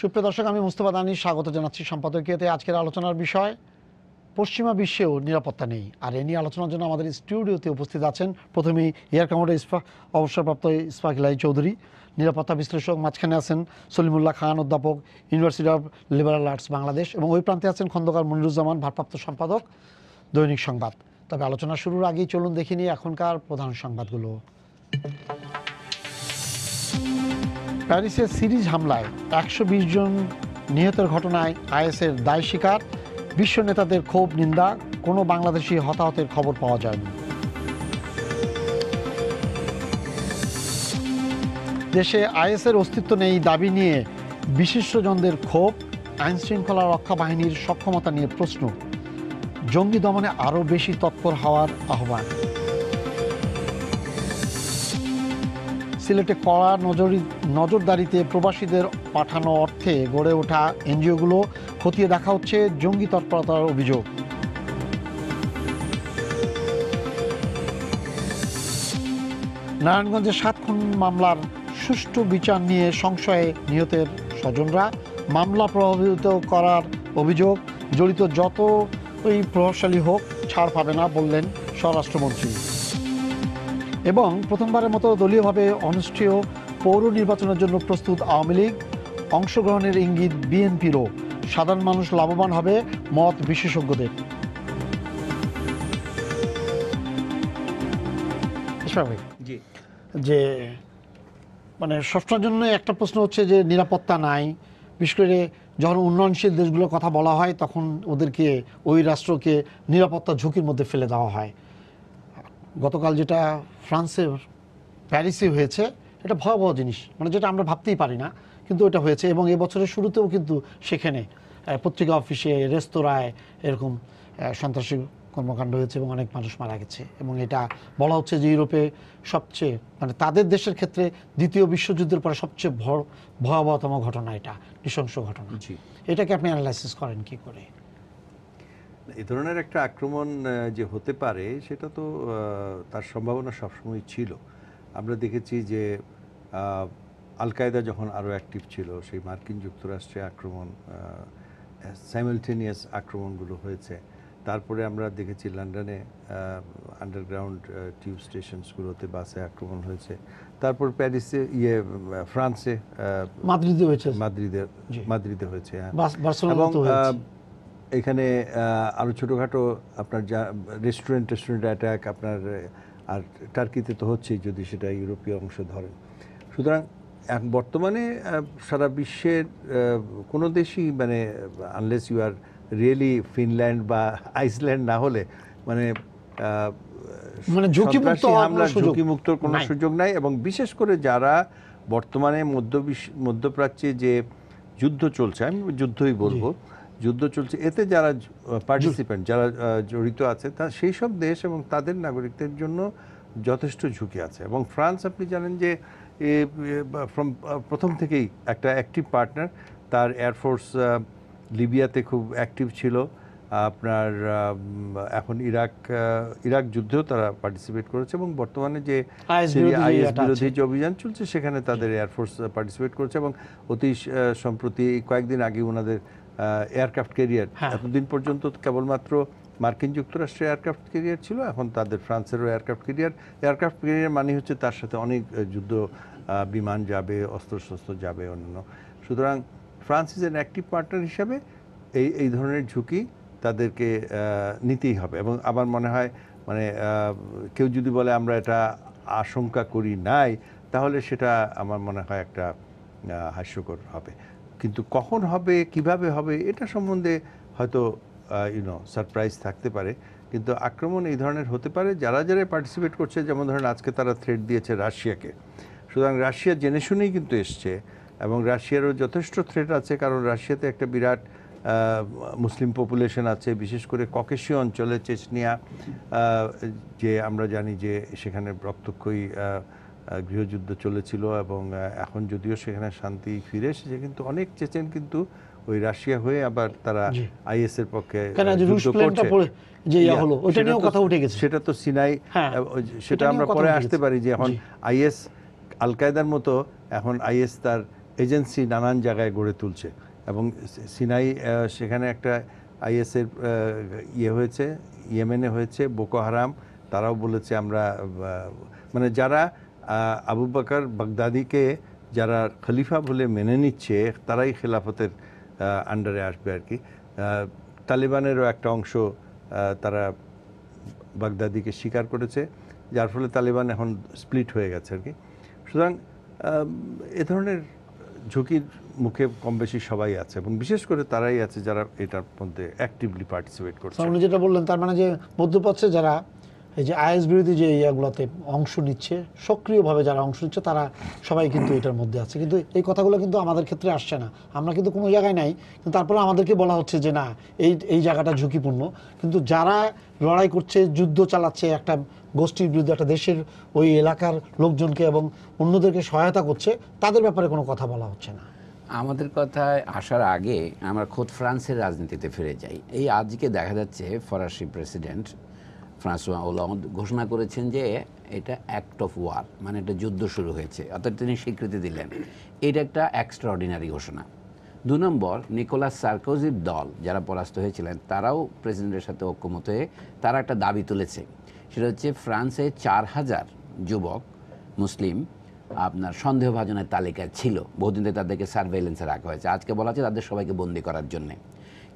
সুপ্রিয় দর্শক, আমি মুস্তফা দানি স্বাগত জানাচ্ছি সম্পাদকীয়তে। আজকের আলোচনার বিষয় পশ্চিমা বিশ্বেও নিরাপত্তা নেই। আর এ নিয়ে আলোচনার জন্য আমাদের স্টুডিওতে উপস্থিত আছেন প্রথমেই এয়ার কমান্ডার অবসরপ্রাপ্ত ইসফাক ইলাহি চৌধুরী, নিরাপত্তা বিশ্লেষক। মাঝখানে আছেন সলিমুল্লাহ খান, অধ্যাপক, university of liberal arts Bangladesh. এবং ওই প্রান্তে আছেন খন্দকার মনিরুজ্জামান, ভারপ্রাপ্ত সম্পাদক, দৈনিক সংবাদ। তবে আলোচনা শুরুর আগেই চলুন দেখে নিই এখনকার প্রধান সংবাদগুলো। প্যারিসের সিরিজ হামলায় 120 জন নিহতের ঘটনায় আইএসের দায় স্বীকার। বিশ্ব নেতাদের ক্ষোভ, নিন্দা। কোনো বাংলাদেশি হতাহতের খবর পাওয়া যায়নি। দেশে আইএসের অস্তিত্ব নেই দাবি নিয়ে বিশিষ্টজনদের ক্ষোভ। আইনশৃঙ্খলা রক্ষা বাহিনীর সক্ষমতা নিয়ে প্রশ্ন। জঙ্গি দমনে আরও বেশি তৎপর হওয়ার আহ্বান। সিলেটে কড়া নজরদারিতে প্রবাসীদের পাঠানো অর্থে গড়ে ওঠা এনজিওগুলো খতিয়ে দেখা হচ্ছে জঙ্গি তৎপরতার অভিযোগ। নারায়ণগঞ্জে 7 খুন মামলার সুষ্ঠু বিচার নিয়ে সংশয়ে নিহতের স্বজনরা। মামলা প্রভাবিত করার অভিযোগ। জড়িত যতই প্রভাবশালী হোক ছাড় পাবে না বললেন স্বরাষ্ট্রমন্ত্রী। এবং প্রথমবারের মতো দলীয়ভাবে অনুষ্ঠেয় পৌর নির্বাচনের জন্য প্রস্তুত আওয়ামী লীগ। অংশগ্রহণের ইঙ্গিত বিএনপিরও। সাধারণ মানুষ লাভবান হবে মত বিশেষজ্ঞদের। যে মানে সবটার জন্য একটা প্রশ্ন হচ্ছে যে নিরাপত্তা নাই। বিশেষ করে যখন উন্নয়নশীল দেশগুলোর কথা বলা হয় তখন ওদেরকে, ওই রাষ্ট্রকে নিরাপত্তা ঝুঁকির মধ্যে ফেলে দেওয়া হয়। গতকাল যেটা ফ্রান্সের প্যারিসে হয়েছে, এটা ভয়াবহ জিনিস, মানে যেটা আমরা ভাবতেই পারি না, কিন্তু এটা হয়েছে। এবং এবছরের শুরুতেও কিন্তু সেখানে পত্রিকা অফিসে, রেস্তোরাঁয় এরকম সন্ত্রাসী কর্মকাণ্ড হয়েছে এবং অনেক মানুষ মারা গেছে। এবং এটা বলা হচ্ছে যে ইউরোপে সবচেয়ে, মানে তাদের দেশের ক্ষেত্রে দ্বিতীয় বিশ্বযুদ্ধের পরে সবচেয়ে ভয়াবহতম ঘটনা, এটা নৃশংস ঘটনা। এটাকে আপনি অ্যানালাইসিস করেন কি করে? এই ধরনের একটা আক্রমণ যে হতে পারে সেটা তো তার সম্ভাবনা সবসময় ছিল। আমরা দেখেছি যে আল কায়দা যখন আরও অ্যাক্টিভ ছিল, সেই মার্কিন যুক্তরাষ্ট্রে আক্রমণ, সাইমালটেনিয়াস আক্রমণগুলো হয়েছে। তারপরে আমরা দেখেছি লন্ডনে আন্ডারগ্রাউন্ড টিউব স্টেশনসগুলোতে বাসে আক্রমণ হয়েছে। তারপর প্যারিসে, ফ্রান্সে মাদ্রিদে হয়েছে। এবং এখানে আরও ছোটোখাটো আপনার যা রেস্টুরেন্ট অ্যাটাক আপনার, আর টার্কিতে তো হচ্ছেই যদি সেটা ইউরোপীয় অংশ ধরেন। সুতরাং বর্তমানে সারা বিশ্বের কোনো দেশই, মানে unless you are really Finland বা আইসল্যান্ড না হলে, মানে ঝুঁকিমুক্ত কোনো সুযোগ নাই। এবং বিশেষ করে যারা বর্তমানে মধ্যপ্রাচ্যে যে যুদ্ধ চলছে, আমি যুদ্ধই বলবো, যুদ্ধ চলছে, এতে যারা পার্টিসিপেন্ট, যারা জড়িত আছে, তা সেই সব দেশ এবং তাদের নাগরিকদের জন্য যথেষ্ট ঝুঁকি আছে। এবং ফ্রান্স, আপনি জানেন যে প্রথম থেকেই একটা অ্যাক্টিভ পার্টনার। তার এয়ারফোর্স লিবিয়াতে খুব অ্যাক্টিভ ছিল। আপনার এখন ইরাক যুদ্ধেও তারা পার্টিসিপেট করেছে। এবং বর্তমানে যে আইএস বিরোধী যে অভিযান চলছে সেখানে তাদের এয়ারফোর্স পার্টিসিপেট করেছে। এবং অতি সম্প্রতি কয়েকদিন আগে ওনাদের এয়ারক্রাফট ক্যারিয়ার, এতদিন পর্যন্ত কেবলমাত্র মার্কিন যুক্তরাষ্ট্রের এয়ারক্রাফট ক্যারিয়ার ছিল, এখন তাদের ফ্রান্সেরও এয়ারক্রাফট ক্যারিয়ার মানে হচ্ছে তার সাথে অনেক যুদ্ধ বিমান যাবে, অস্ত্রশস্ত্র যাবে, অন্যান্য। সুতরাং France is an active partner হিসাবে এই ধরনের ঝুঁকি তাদেরকে নিতেই হবে। এবং আমার মনে হয়, মানে কেউ যদি বলে আমরা এটা আশঙ্কা করি নাই, তাহলে সেটা আমার মনে হয় একটা হাস্যকর হবে। কিন্তু কখন হবে, কিভাবে হবে, এটা সম্বন্ধে হয়তো সারপ্রাইজ থাকতে পারে। কিন্তু আক্রমণ এই ধরনের হতে পারে। যারা পার্টিসিপেট করছে, যেমন ধরেন আজকে তারা থ্রেট দিয়েছে রাশিয়াকে। সুতরাং রাশিয়া জেনে শুনেই কিন্তু এসছে, এবং রাশিয়ারও যথেষ্ট থ্রেট আছে, কারণ রাশিয়াতে একটা বিরাট মুসলিম পপুলেশন আছে, বিশেষ করে ককেশীয় অঞ্চলে, চেচনিয়া, যে আমরা জানি যে সেখানে রক্তক্ষয়ী গৃহযুদ্ধ চলেছিল। এবং এখন যদিও সেখানে শান্তি ফিরে এসেছে, কিন্তু অনেক চেচেন কিন্তু ওই রাশিয়া হয়ে আবার তারা আইএস এর পক্ষে সেটা তো সিনাই, সেটা আমরা পরে আসতে পারি যে এখন আইএস, আল কায়দার মতো এখন আইএস তার এজেন্সি নানান জায়গায় গড়ে তুলছে এবং সিনাই সেখানে একটা আইএসের ইয়ে হয়েছে, ইয়েমেনে হয়েছে, বোকো হারাম তারাও বলেছে আমরা মানে যারা আবু বকর বাগদাদিকে যারা খলিফা বলে মেনে নিচ্ছে তারাই খেলাফতের আন্ডারে আসবে আর কি। তালিবানেরও একটা অংশ তারা বাগদাদিকে স্বীকার করেছে, যার ফলে তালিবান এখন স্প্লিট হয়ে গেছে আর কি। সুতরাং এ ধরনের ঝুঁকির মুখে কম বেশি সবাই আছে এবং বিশেষ করে তারাই আছে যারা এটার মধ্যে অ্যাক্টিভলি পার্টিসিপেট করছে। উনি যেটা বললেন তার মানে যে মধ্যপ্রাচ্যে যারা এই যে আইএস বিরোধী যে ইয়াগুলোতে অংশ নিচ্ছে, সক্রিয়ভাবে যারা অংশ নিচ্ছে তারা সবাই কিন্তু এটার মধ্যে আছে, কিন্তু এই কথাগুলো কিন্তু আমাদের ক্ষেত্রে আসছে না, আমরা কিন্তু কোনো জায়গায় নাই, কিন্তু তারপরে আমাদেরকে বলা হচ্ছে যে না এই জায়গাটা ঝুঁকিপূর্ণ। কিন্তু যারা লড়াই করছে, যুদ্ধ চালাচ্ছে একটা গোষ্ঠীর বিরুদ্ধে, একটা দেশের ওই এলাকার লোকজনকে এবং অন্যদেরকে সহায়তা করছে, তাদের ব্যাপারে কোনো কথা বলা হচ্ছে না। আমাদের কথায় আসার আগে আমরা খোদ ফ্রান্সের রাজনীতিতে ফিরে যাই। এই আজকে দেখা যাচ্ছে ফরাসি প্রেসিডেন্ট ফ্রান্সোয়া ওলান্দ ঘোষণা করেছেন যে এটা অ্যাক্ট অফ ওয়ার, মানে একটা যুদ্ধ শুরু হয়েছে, অর্থাৎ তিনি স্বীকৃতি দিলেন। এটা একটা এক্সট্রাঅর্ডিনারি ঘোষণা। 2 নম্বর, নিকোলাস সার্কোজির দল যারা পরাস্ত হয়েছিলেন তারাও প্রেসিডেন্টের সাথে ঐক্যমত হয়ে তারা একটা দাবি তুলেছে, সেটা হচ্ছে ফ্রান্সে 4000 যুবক মুসলিম আপনার সন্দেহভাজনের তালিকায় ছিল, বহুদিন ধরে তাদেরকে সার্ভেইলেন্সে রাখা হয়েছে, আজকে বলা হচ্ছে তাদের সবাইকে বন্দি করার জন্যে।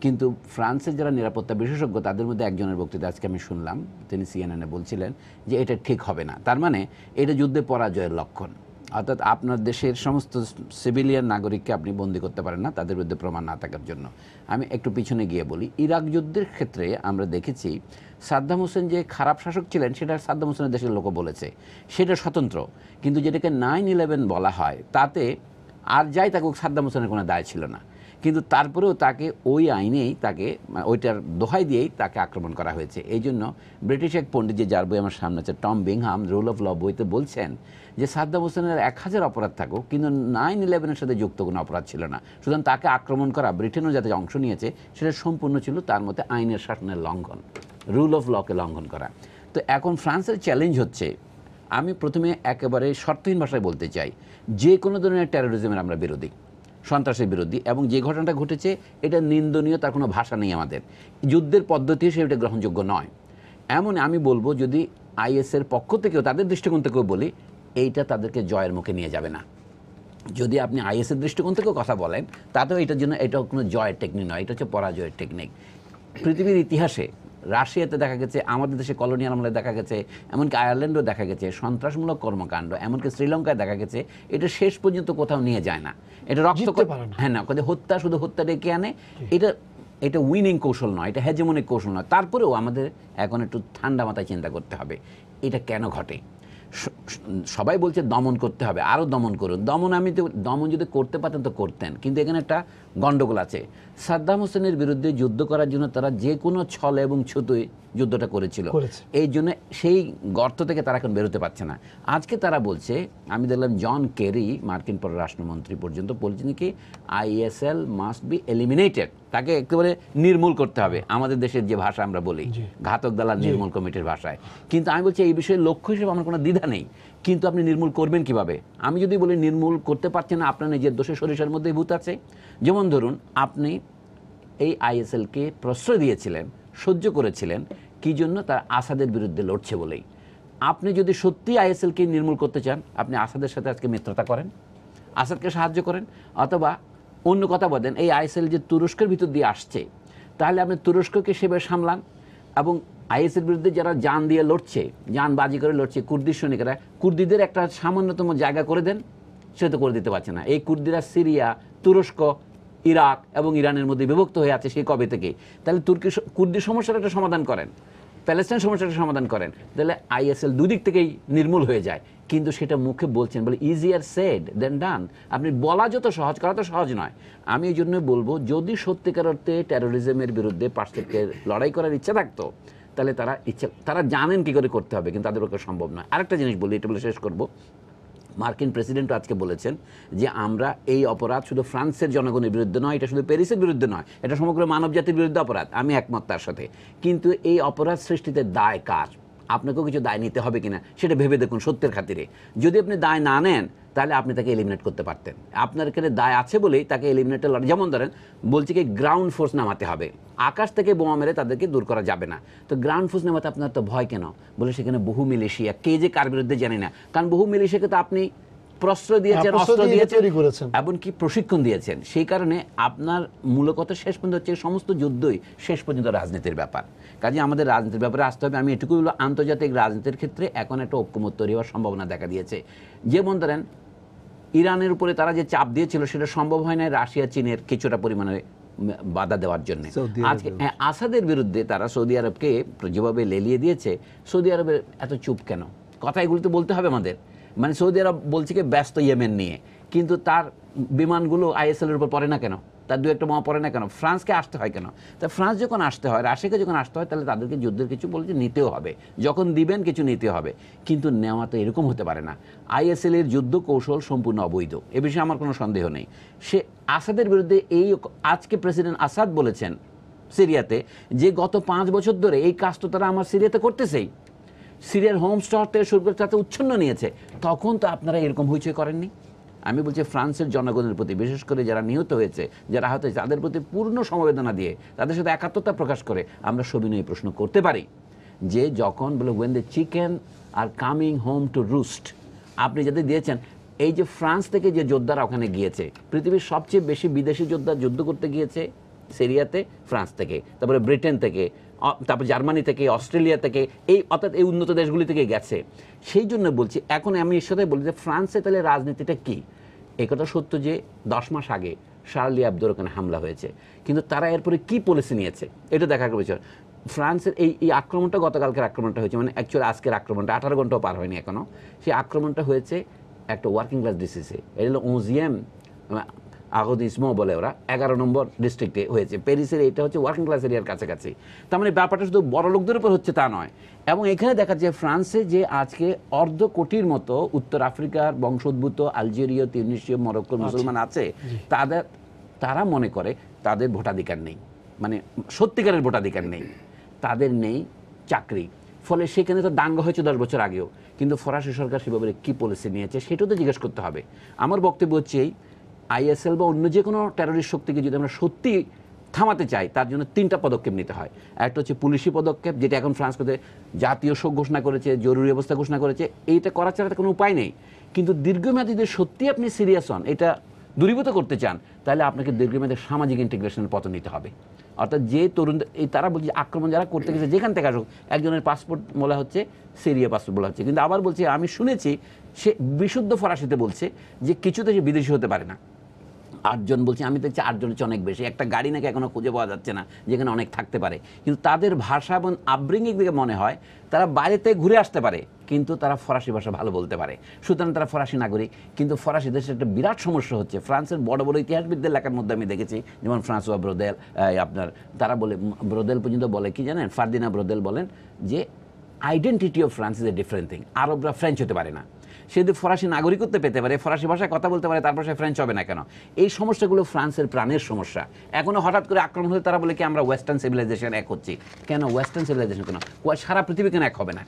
কিন্তু ফ্রান্সের যারা নিরাপত্তা বিশেষজ্ঞ তাদের মধ্যে একজনের বক্তৃতা আজকে আমি শুনলাম, তিনি সিএনএনে বলছিলেন যে এটা ঠিক হবে না, তার মানে এটা যুদ্ধে পরাজয়ের লক্ষণ, অর্থাৎ আপনার দেশের সমস্ত সিভিলিয়ান নাগরিককে আপনি বন্দি করতে পারেন না তাদের বিরুদ্ধে প্রমাণ না থাকার জন্য। আমি একটু পিছনে গিয়ে বলি, ইরাক যুদ্ধের ক্ষেত্রে আমরা দেখেছি সাদ্দাম হোসেন যে খারাপ শাসক ছিলেন সেটা সাদ্দাম হোসেনের দেশের লোকও বলেছে, সেটা স্বতন্ত্র। কিন্তু যেটাকে 9/11 বলা হয় তাতে আর যাই তাকে সাদ্দাম হোসেনের কোনো দায় ছিল না, কিন্তু তারপরেও তাকে ওই আইনেই তাকে ওইটার দোহাই দিয়েই তাকে আক্রমণ করা হয়েছে। এই জন্য ব্রিটিশ এক পণ্ডিত, যে যার বই আমার সামনে আছে, Tom Bingham, rule of law বইতে বলছেন যে সাদ্দাম হোসেনের 1000 অপরাধ থাকুক কিন্তু 9/11-এর সাথে যুক্ত কোনো অপরাধ ছিল না, সুতরাং তাকে আক্রমণ করা, ব্রিটেনও যাতে অংশ নিয়েছে সেটা সম্পূর্ণ ছিল তার মধ্যে আইনের শাসনের লঙ্ঘন, রুল অফ লকে লঙ্ঘন করা। তো এখন ফ্রান্সের চ্যালেঞ্জ হচ্ছে, আমি প্রথমে একেবারে শর্তহীন ভাষায় বলতে চাই, যে কোনো ধরনের টেরোরিজমের আমরা বিরোধী, সন্ত্রাসের বিরোধী, এবং যে ঘটনাটা ঘটেছে এটা নিন্দনীয়, তার কোনো ভাষা নেই আমাদের, যুদ্ধের পদ্ধতি হিসেবে এটা গ্রহণযোগ্য নয়। এমন আমি বলবো যদি আইএসের পক্ষ থেকেও তাদের দৃষ্টিকোণ থেকেও বলি, এইটা তাদেরকে জয়ের মুখে নিয়ে যাবে না। যদি আপনি আইএসের দৃষ্টিকোণ থেকেও কথা বলেন তাতেও এটার জন্য এটা কোনো জয়ের টেকনিক নয়, এটা হচ্ছে পরাজয়ের টেকনিক। পৃথিবীর ইতিহাসে রাশিয়াতে দেখা গেছে, আমাদের দেশে কলোনিয়াল আমলে দেখা গেছে, এমনকি আয়ারল্যান্ডও দেখা গেছে সন্ত্রাসমূলক কর্মকাণ্ড, এমনকি শ্রীলঙ্কায় দেখা গেছে, এটা শেষ পর্যন্ত কোথাও নিয়ে যায় না, এটা রক্ত, হ্যাঁ না, হত্যা শুধু হত্যা ডেকে আনে, এটা উইনিং কৌশল নয়, এটা হেজেমনিক কৌশল নয়। তারপরেও আমাদের এখন একটু ঠান্ডা মাথায় চিন্তা করতে হবে এটা কেন ঘটে। সবাই বলছে দমন করতে হবে, আরও দমন করুন, দমন যদি করতে পারতেন তো করতেন, কিন্তু এখানে একটা গণ্ডগোল আছে। সাদ্দাম হোসেনের বিরুদ্ধে যুদ্ধ করার জন্য তারা যে কোনো ছলে এবং ছুতোয় যুদ্ধটা করেছিল, এই জন্য সেই গর্ত থেকে তারা এখন বেরোতে পারছে না। আজকে তারা বলছে, আমি দেখলাম জন কেরি মার্কিন পররাষ্ট্রমন্ত্রী পর্যন্ত বলছেন কি আইএসএল মাস্ট বি এলিমিনেটেড, তাকে একেবারে নির্মূল করতে হবে, আমাদের দেশের যে ভাষা আমরা বলি ঘাতক দালাল নির্মূল কমিটির ভাষায়। কিন্তু আমি বলছি এই বিষয়ে লক্ষ্য হিসেবে আমার কোনো দ্বিধা নেই, কিন্তু আপনি নির্মূল করবেন কিভাবে? আমি যদি বলি নির্মূল করতে পারছেন না, আপনার নিজের দোষে সরিষার মধ্যে ভূত আছে। যেমন ধরুন আপনি এই আইএসএলকে প্রশ্রয় দিয়েছিলেন, সহ্য করেছিলেন, কি জন্য? তার আসাদের বিরুদ্ধে লড়ছে বলেই। আপনি যদি সত্যি আইএসএলকে নির্মূল করতে চান, আপনি আসাদের সাথে আজকে মিত্রতা করেন, আসাদকে সাহায্য করেন, অথবা অন্য কথা বলেন এই আইএসএল যে তুরস্কের ভিতর দিয়ে আসছে, তাহলে আপনি তুরস্ককে সেভাবে সামলান, এবং আইএসের বিরুদ্ধে যারা জান দিয়ে লড়ছে, জান বাজি করে লড়ছে, কুর্দি সৈনিকেরা, কুর্দিদের একটা সামান্যতম জায়গা করে দেন, সেটা তো করে দিতে পারছে না। এই কুর্দিরা সিরিয়া, তুরস্ক, ইরাক এবং ইরানের মধ্যে বিভক্ত হয়ে আছে সেই কবে থেকে। তাহলে কুর্দি সমস্যার একটা সমাধান করেন, প্যালেস্টাইন সমস্যাটা সমাধান করেন, তাহলে আইএসএল দুদিক থেকেই নির্মূল হয়ে যায়। কিন্তু সেটা মুখে বলছেন, বলে ইজিয়ার সেড দেন ডান। আপনি বলা যত সহজ, করা তো সহজ নয়। আমি এই জন্য বলবো, যদি সত্যিকার অর্থে টেরোরিজমের বিরুদ্ধে পার্শ্বের লড়াই করার ইচ্ছা থাকতো, তাহলে তারা জানেন কী করে করতে হবে, কিন্তু তাদের পক্ষে সম্ভব নয়। আরেকটা জিনিস বলি, এটা বলে শেষ করব। মার্কিন প্রেসিডেন্টও আজকে বলেছেন যে আমরা এই অপরাধ শুধু ফ্রান্সের জনগণের বিরুদ্ধে নয়, এটা শুধু প্যারিসের বিরুদ্ধে নয়, এটা সমগ্র মানবজাতির বিরুদ্ধে অপরাধ। আমি একমত তার সাথে, কিন্তু এই অপরাধ সৃষ্টিতে দায় কার? আপনাকেও কিছু দায় নিতে হবে কিনা সেটা ভেবে দেখুন সত্যের খাতিরে। যদি আপনি দায় না নেন, তাহলে আপনি তাকে এলিমিনেট করতে পারতেন। আপনার এখানে দায় আছে বলেই তাকে এলিমিনেটের লড়াই, যেমন ধরেন বলছে কি গ্রাউন্ড ফোর্স নামাতে হবে, আকাশ থেকে বোমা মেরে তাদেরকে দূর করা যাবে না। তো গ্রাউন্ড ফোর্স নামাতে আপনার তো ভয় কেন? বলে সেখানে বহু মিলিশিয়া, কে যে কার বিরুদ্ধে জানি না, কারণ বহু মিলিশিয়াকে তো আপনি প্রশ্রয় দিয়েছেন, অস্ত্র দিয়েছেন, এমনকি প্রশিক্ষণ দিয়েছেন। সেই কারণে আপনার মূল কথা শেষ পর্যন্ত হচ্ছে সমস্ত যুদ্ধই শেষ পর্যন্ত রাজনীতির ব্যাপার। কাজে আমাদের রাজনীতির ব্যাপারে আসতে হবে। আমি এটুকু বলবো, আন্তর্জাতিক রাজনীতির ক্ষেত্রে এখন একটা ঐক্যমত তৈরি হওয়ার সম্ভাবনা দেখা দিয়েছে। যেমন ধরেন ইরানের উপরে তারা যে চাপ দিয়েছিল সেটা সম্ভব হয় না রাশিয়া চীনের কিছুটা পরিমাণে বাধা দেওয়ার জন্য। আজকে আসাদের বিরুদ্ধে তারা সৌদি আরবকে যেভাবে লেলিয়ে দিয়েছে, সৌদি আরবের এত চুপ কেন? কথা এগুলো তো বলতে হবে আমাদের। মানে সৌদি আরব বলছে কি ব্যস্ত ইয়েমেন নিয়ে, কিন্তু তার বিমানগুলো আইএসএল এর উপর পড়ে না কেন? তার দু একটা বোমা পড়ে না কেন? ফ্রান্সকে আসতে হয় কেন? তা ফ্রান্স যখন আসতে হয়, রাশিয়াকে যখন আসতে হয়, তাহলে তাদেরকে যুদ্ধের কিছু বলছে নিতেও হবে, যখন দিবেন কিছু নিতে হবে। কিন্তু নেওয়া তো এরকম হতে পারে না। আইএসএল এর যুদ্ধ কৌশল সম্পূর্ণ অবৈধ, এ বিষয়ে আমার কোনো সন্দেহ নেই। সে আসাদের বিরুদ্ধে এই আজকে প্রেসিডেন্ট আসাদ বলেছেন সিরিয়াতে যে গত 5 বছর ধরে এই কাজ তো তারা আমার সিরিয়াতে করতেছেই, সিরিয়ার হোম স্টর থেকে শুরু করে তাতে উচ্ছন্ন নিয়েছে, তখন তো আপনারা এরকম হইচই করেননি। আমি বলছি ফ্রান্সের জনগণের প্রতি, বিশেষ করে যারা নিহত হয়েছে, যারা আহত হয়েছে, তাদের প্রতি পূর্ণ সমবেদনা দিয়ে তাদের সাথে একাত্মতা প্রকাশ করে আমরা সবিনয়ে প্রশ্ন করতে পারি যে যখন বলে when the chicken are coming home to roost, আপনি যাদের দিয়েছেন, এই যে ফ্রান্স থেকে যে যোদ্ধারা ওখানে গিয়েছে, পৃথিবীর সবচেয়ে বেশি বিদেশি যোদ্ধা যুদ্ধ করতে গিয়েছে সিরিয়াতে ফ্রান্স থেকে, তারপরে ব্রিটেন থেকে, তারপর জার্মানি থেকে, অস্ট্রেলিয়া থেকে, এই অর্থাৎ এই উন্নত দেশগুলি থেকে গেছে। সেই জন্য বলছি এখন আমি এর সাথে বলি যে ফ্রান্সে তাহলে রাজনীতিটা কী? এই কথা সত্য যে 10 মাস আগে শার্লি আবদোর ওখানে হামলা হয়েছে, কিন্তু তারা এরপরে কি পলিসি নিয়েছে এটা দেখার বিষয়। ফ্রান্সের এই আক্রমণটা গতকালকের আক্রমণটা হয়েছে, মানে অ্যাকচুয়ালি আজকের আক্রমণটা 18 ঘন্টাও পার হয়নি এখনও। সেই আক্রমণটা হয়েছে একটা ওয়ার্কিং ক্লাস ডিস্ট্রিক্টে, এটা হলো 11 আগদিসমো বলে ওরা, 11 নম্বর ডিস্ট্রিক্টে হয়েছে। প্যারিসের এটা হচ্ছে ওয়ার্কিং ক্লাস এরিয়ার কাছাকাছি। তার মানে ব্যাপারটা শুধু বড় লোকদের উপর হচ্ছে তা নয়। এবং এখানে দেখা যায় ফ্রান্সে যে আজকে 1/2 কোটির মতো উত্তর আফ্রিকার বংশোদ্ভূত আলজেরীয়, তিউনিসীয়, মরক্কোর মুসলমান আছে, তারা মনে করে তাদের ভোটাধিকার নেই, মানে সত্যিকারের ভোটাধিকার নেই, তাদের নেই চাকরি। ফলে সেখানে তো দাঙ্গা হয়েছে 10 বছর আগেও, কিন্তু ফরাসি সরকার সেভাবে কী পলিসি নিয়েছে সেটাও তো জিজ্ঞেস করতে হবে। আমার বক্তব্য হচ্ছে এই আইএসএল বা অন্য যে কোনো টেরোরিস্ট শক্তিকে যদি আমরা সত্যি থামাতে চাই, তার জন্য 3টা পদক্ষেপ নিতে হয়। একটা হচ্ছে পুলিশি পদক্ষেপ, যেটা এখন ফ্রান্স করতে জাতীয় শোক ঘোষণা করেছে, জরুরি অবস্থা ঘোষণা করেছে, এইটা করা ছাড়া কোনো উপায় নেই। কিন্তু দীর্ঘমেয়াদী যদি সত্যি আপনি সিরিয়াস হন, এটা দূরীভূত করতে চান, তাহলে আপনাকে দীর্ঘমেয়াদী সামাজিক ইন্টিগ্রেশনের পথ নিতে হবে। অর্থাৎ যে তরুণদের এই তারা বলছে আক্রমণ যারা করতে গেছে যেখান থেকে আসুক, একজনের পাসপোর্ট বলা হচ্ছে সিরিয়া পাসপোর্ট বলা হচ্ছে, কিন্তু আবার বলছে আমি শুনেছি সে বিশুদ্ধ ফরাসিতে বলছে যে কিছুতে সে বিদেশি হতে পারে না। 8 জন বলছি, আমি দেখছি 8 জনের চেয়ে অনেক বেশি। একটা গাড়ি নাকি এখনো খুঁজে পাওয়া যাচ্ছে না যেখানে অনেক থাকতে পারে, কিন্তু তাদের ভাষা এবং আপব্রিঙ্গিং দিকে মনে হয় তারা বাইরেতে ঘুরে আসতে পারে, কিন্তু তারা ফরাসি ভাষা ভালো বলতে পারে, সুতরাং তারা ফরাসি নাগরিক। কিন্তু ফরাসি দেশের একটা বিরাট সমস্যা হচ্ছে, ফ্রান্সের বড় বড় ইতিহাসবিদদের লেখার মধ্যে আমি দেখেছি, যেমন ফ্রান্সোয়া ব্রোদেল, আপনার তারা বলে, ব্রোদেল পর্যন্ত বলে কি জানেন, ফার্দিনা ব্রোদেল বলেন যে identity of France is a different thing. আরবরা ফ্রেঞ্চ হতে পারে না, সে যদি ফরাসি নাগরিকত্ব পেতে পারে, ফরাসি ভাষায় কথা বলতে পারে, তারপর সে ফ্রেঞ্চ হবে না কেন? এই সমস্যাগুলো ফ্রান্সের প্রাণের সমস্যা। এখনও হঠাৎ করে আক্রমণ হলে তারা বলে কি আমরা ওয়েস্টার্ন সিভিলাইজেশন এক হচ্ছি। কেন ওয়েস্টার্ন সিভিলাইজেশন কেন? সারা পৃথিবী কেন এক হবে না?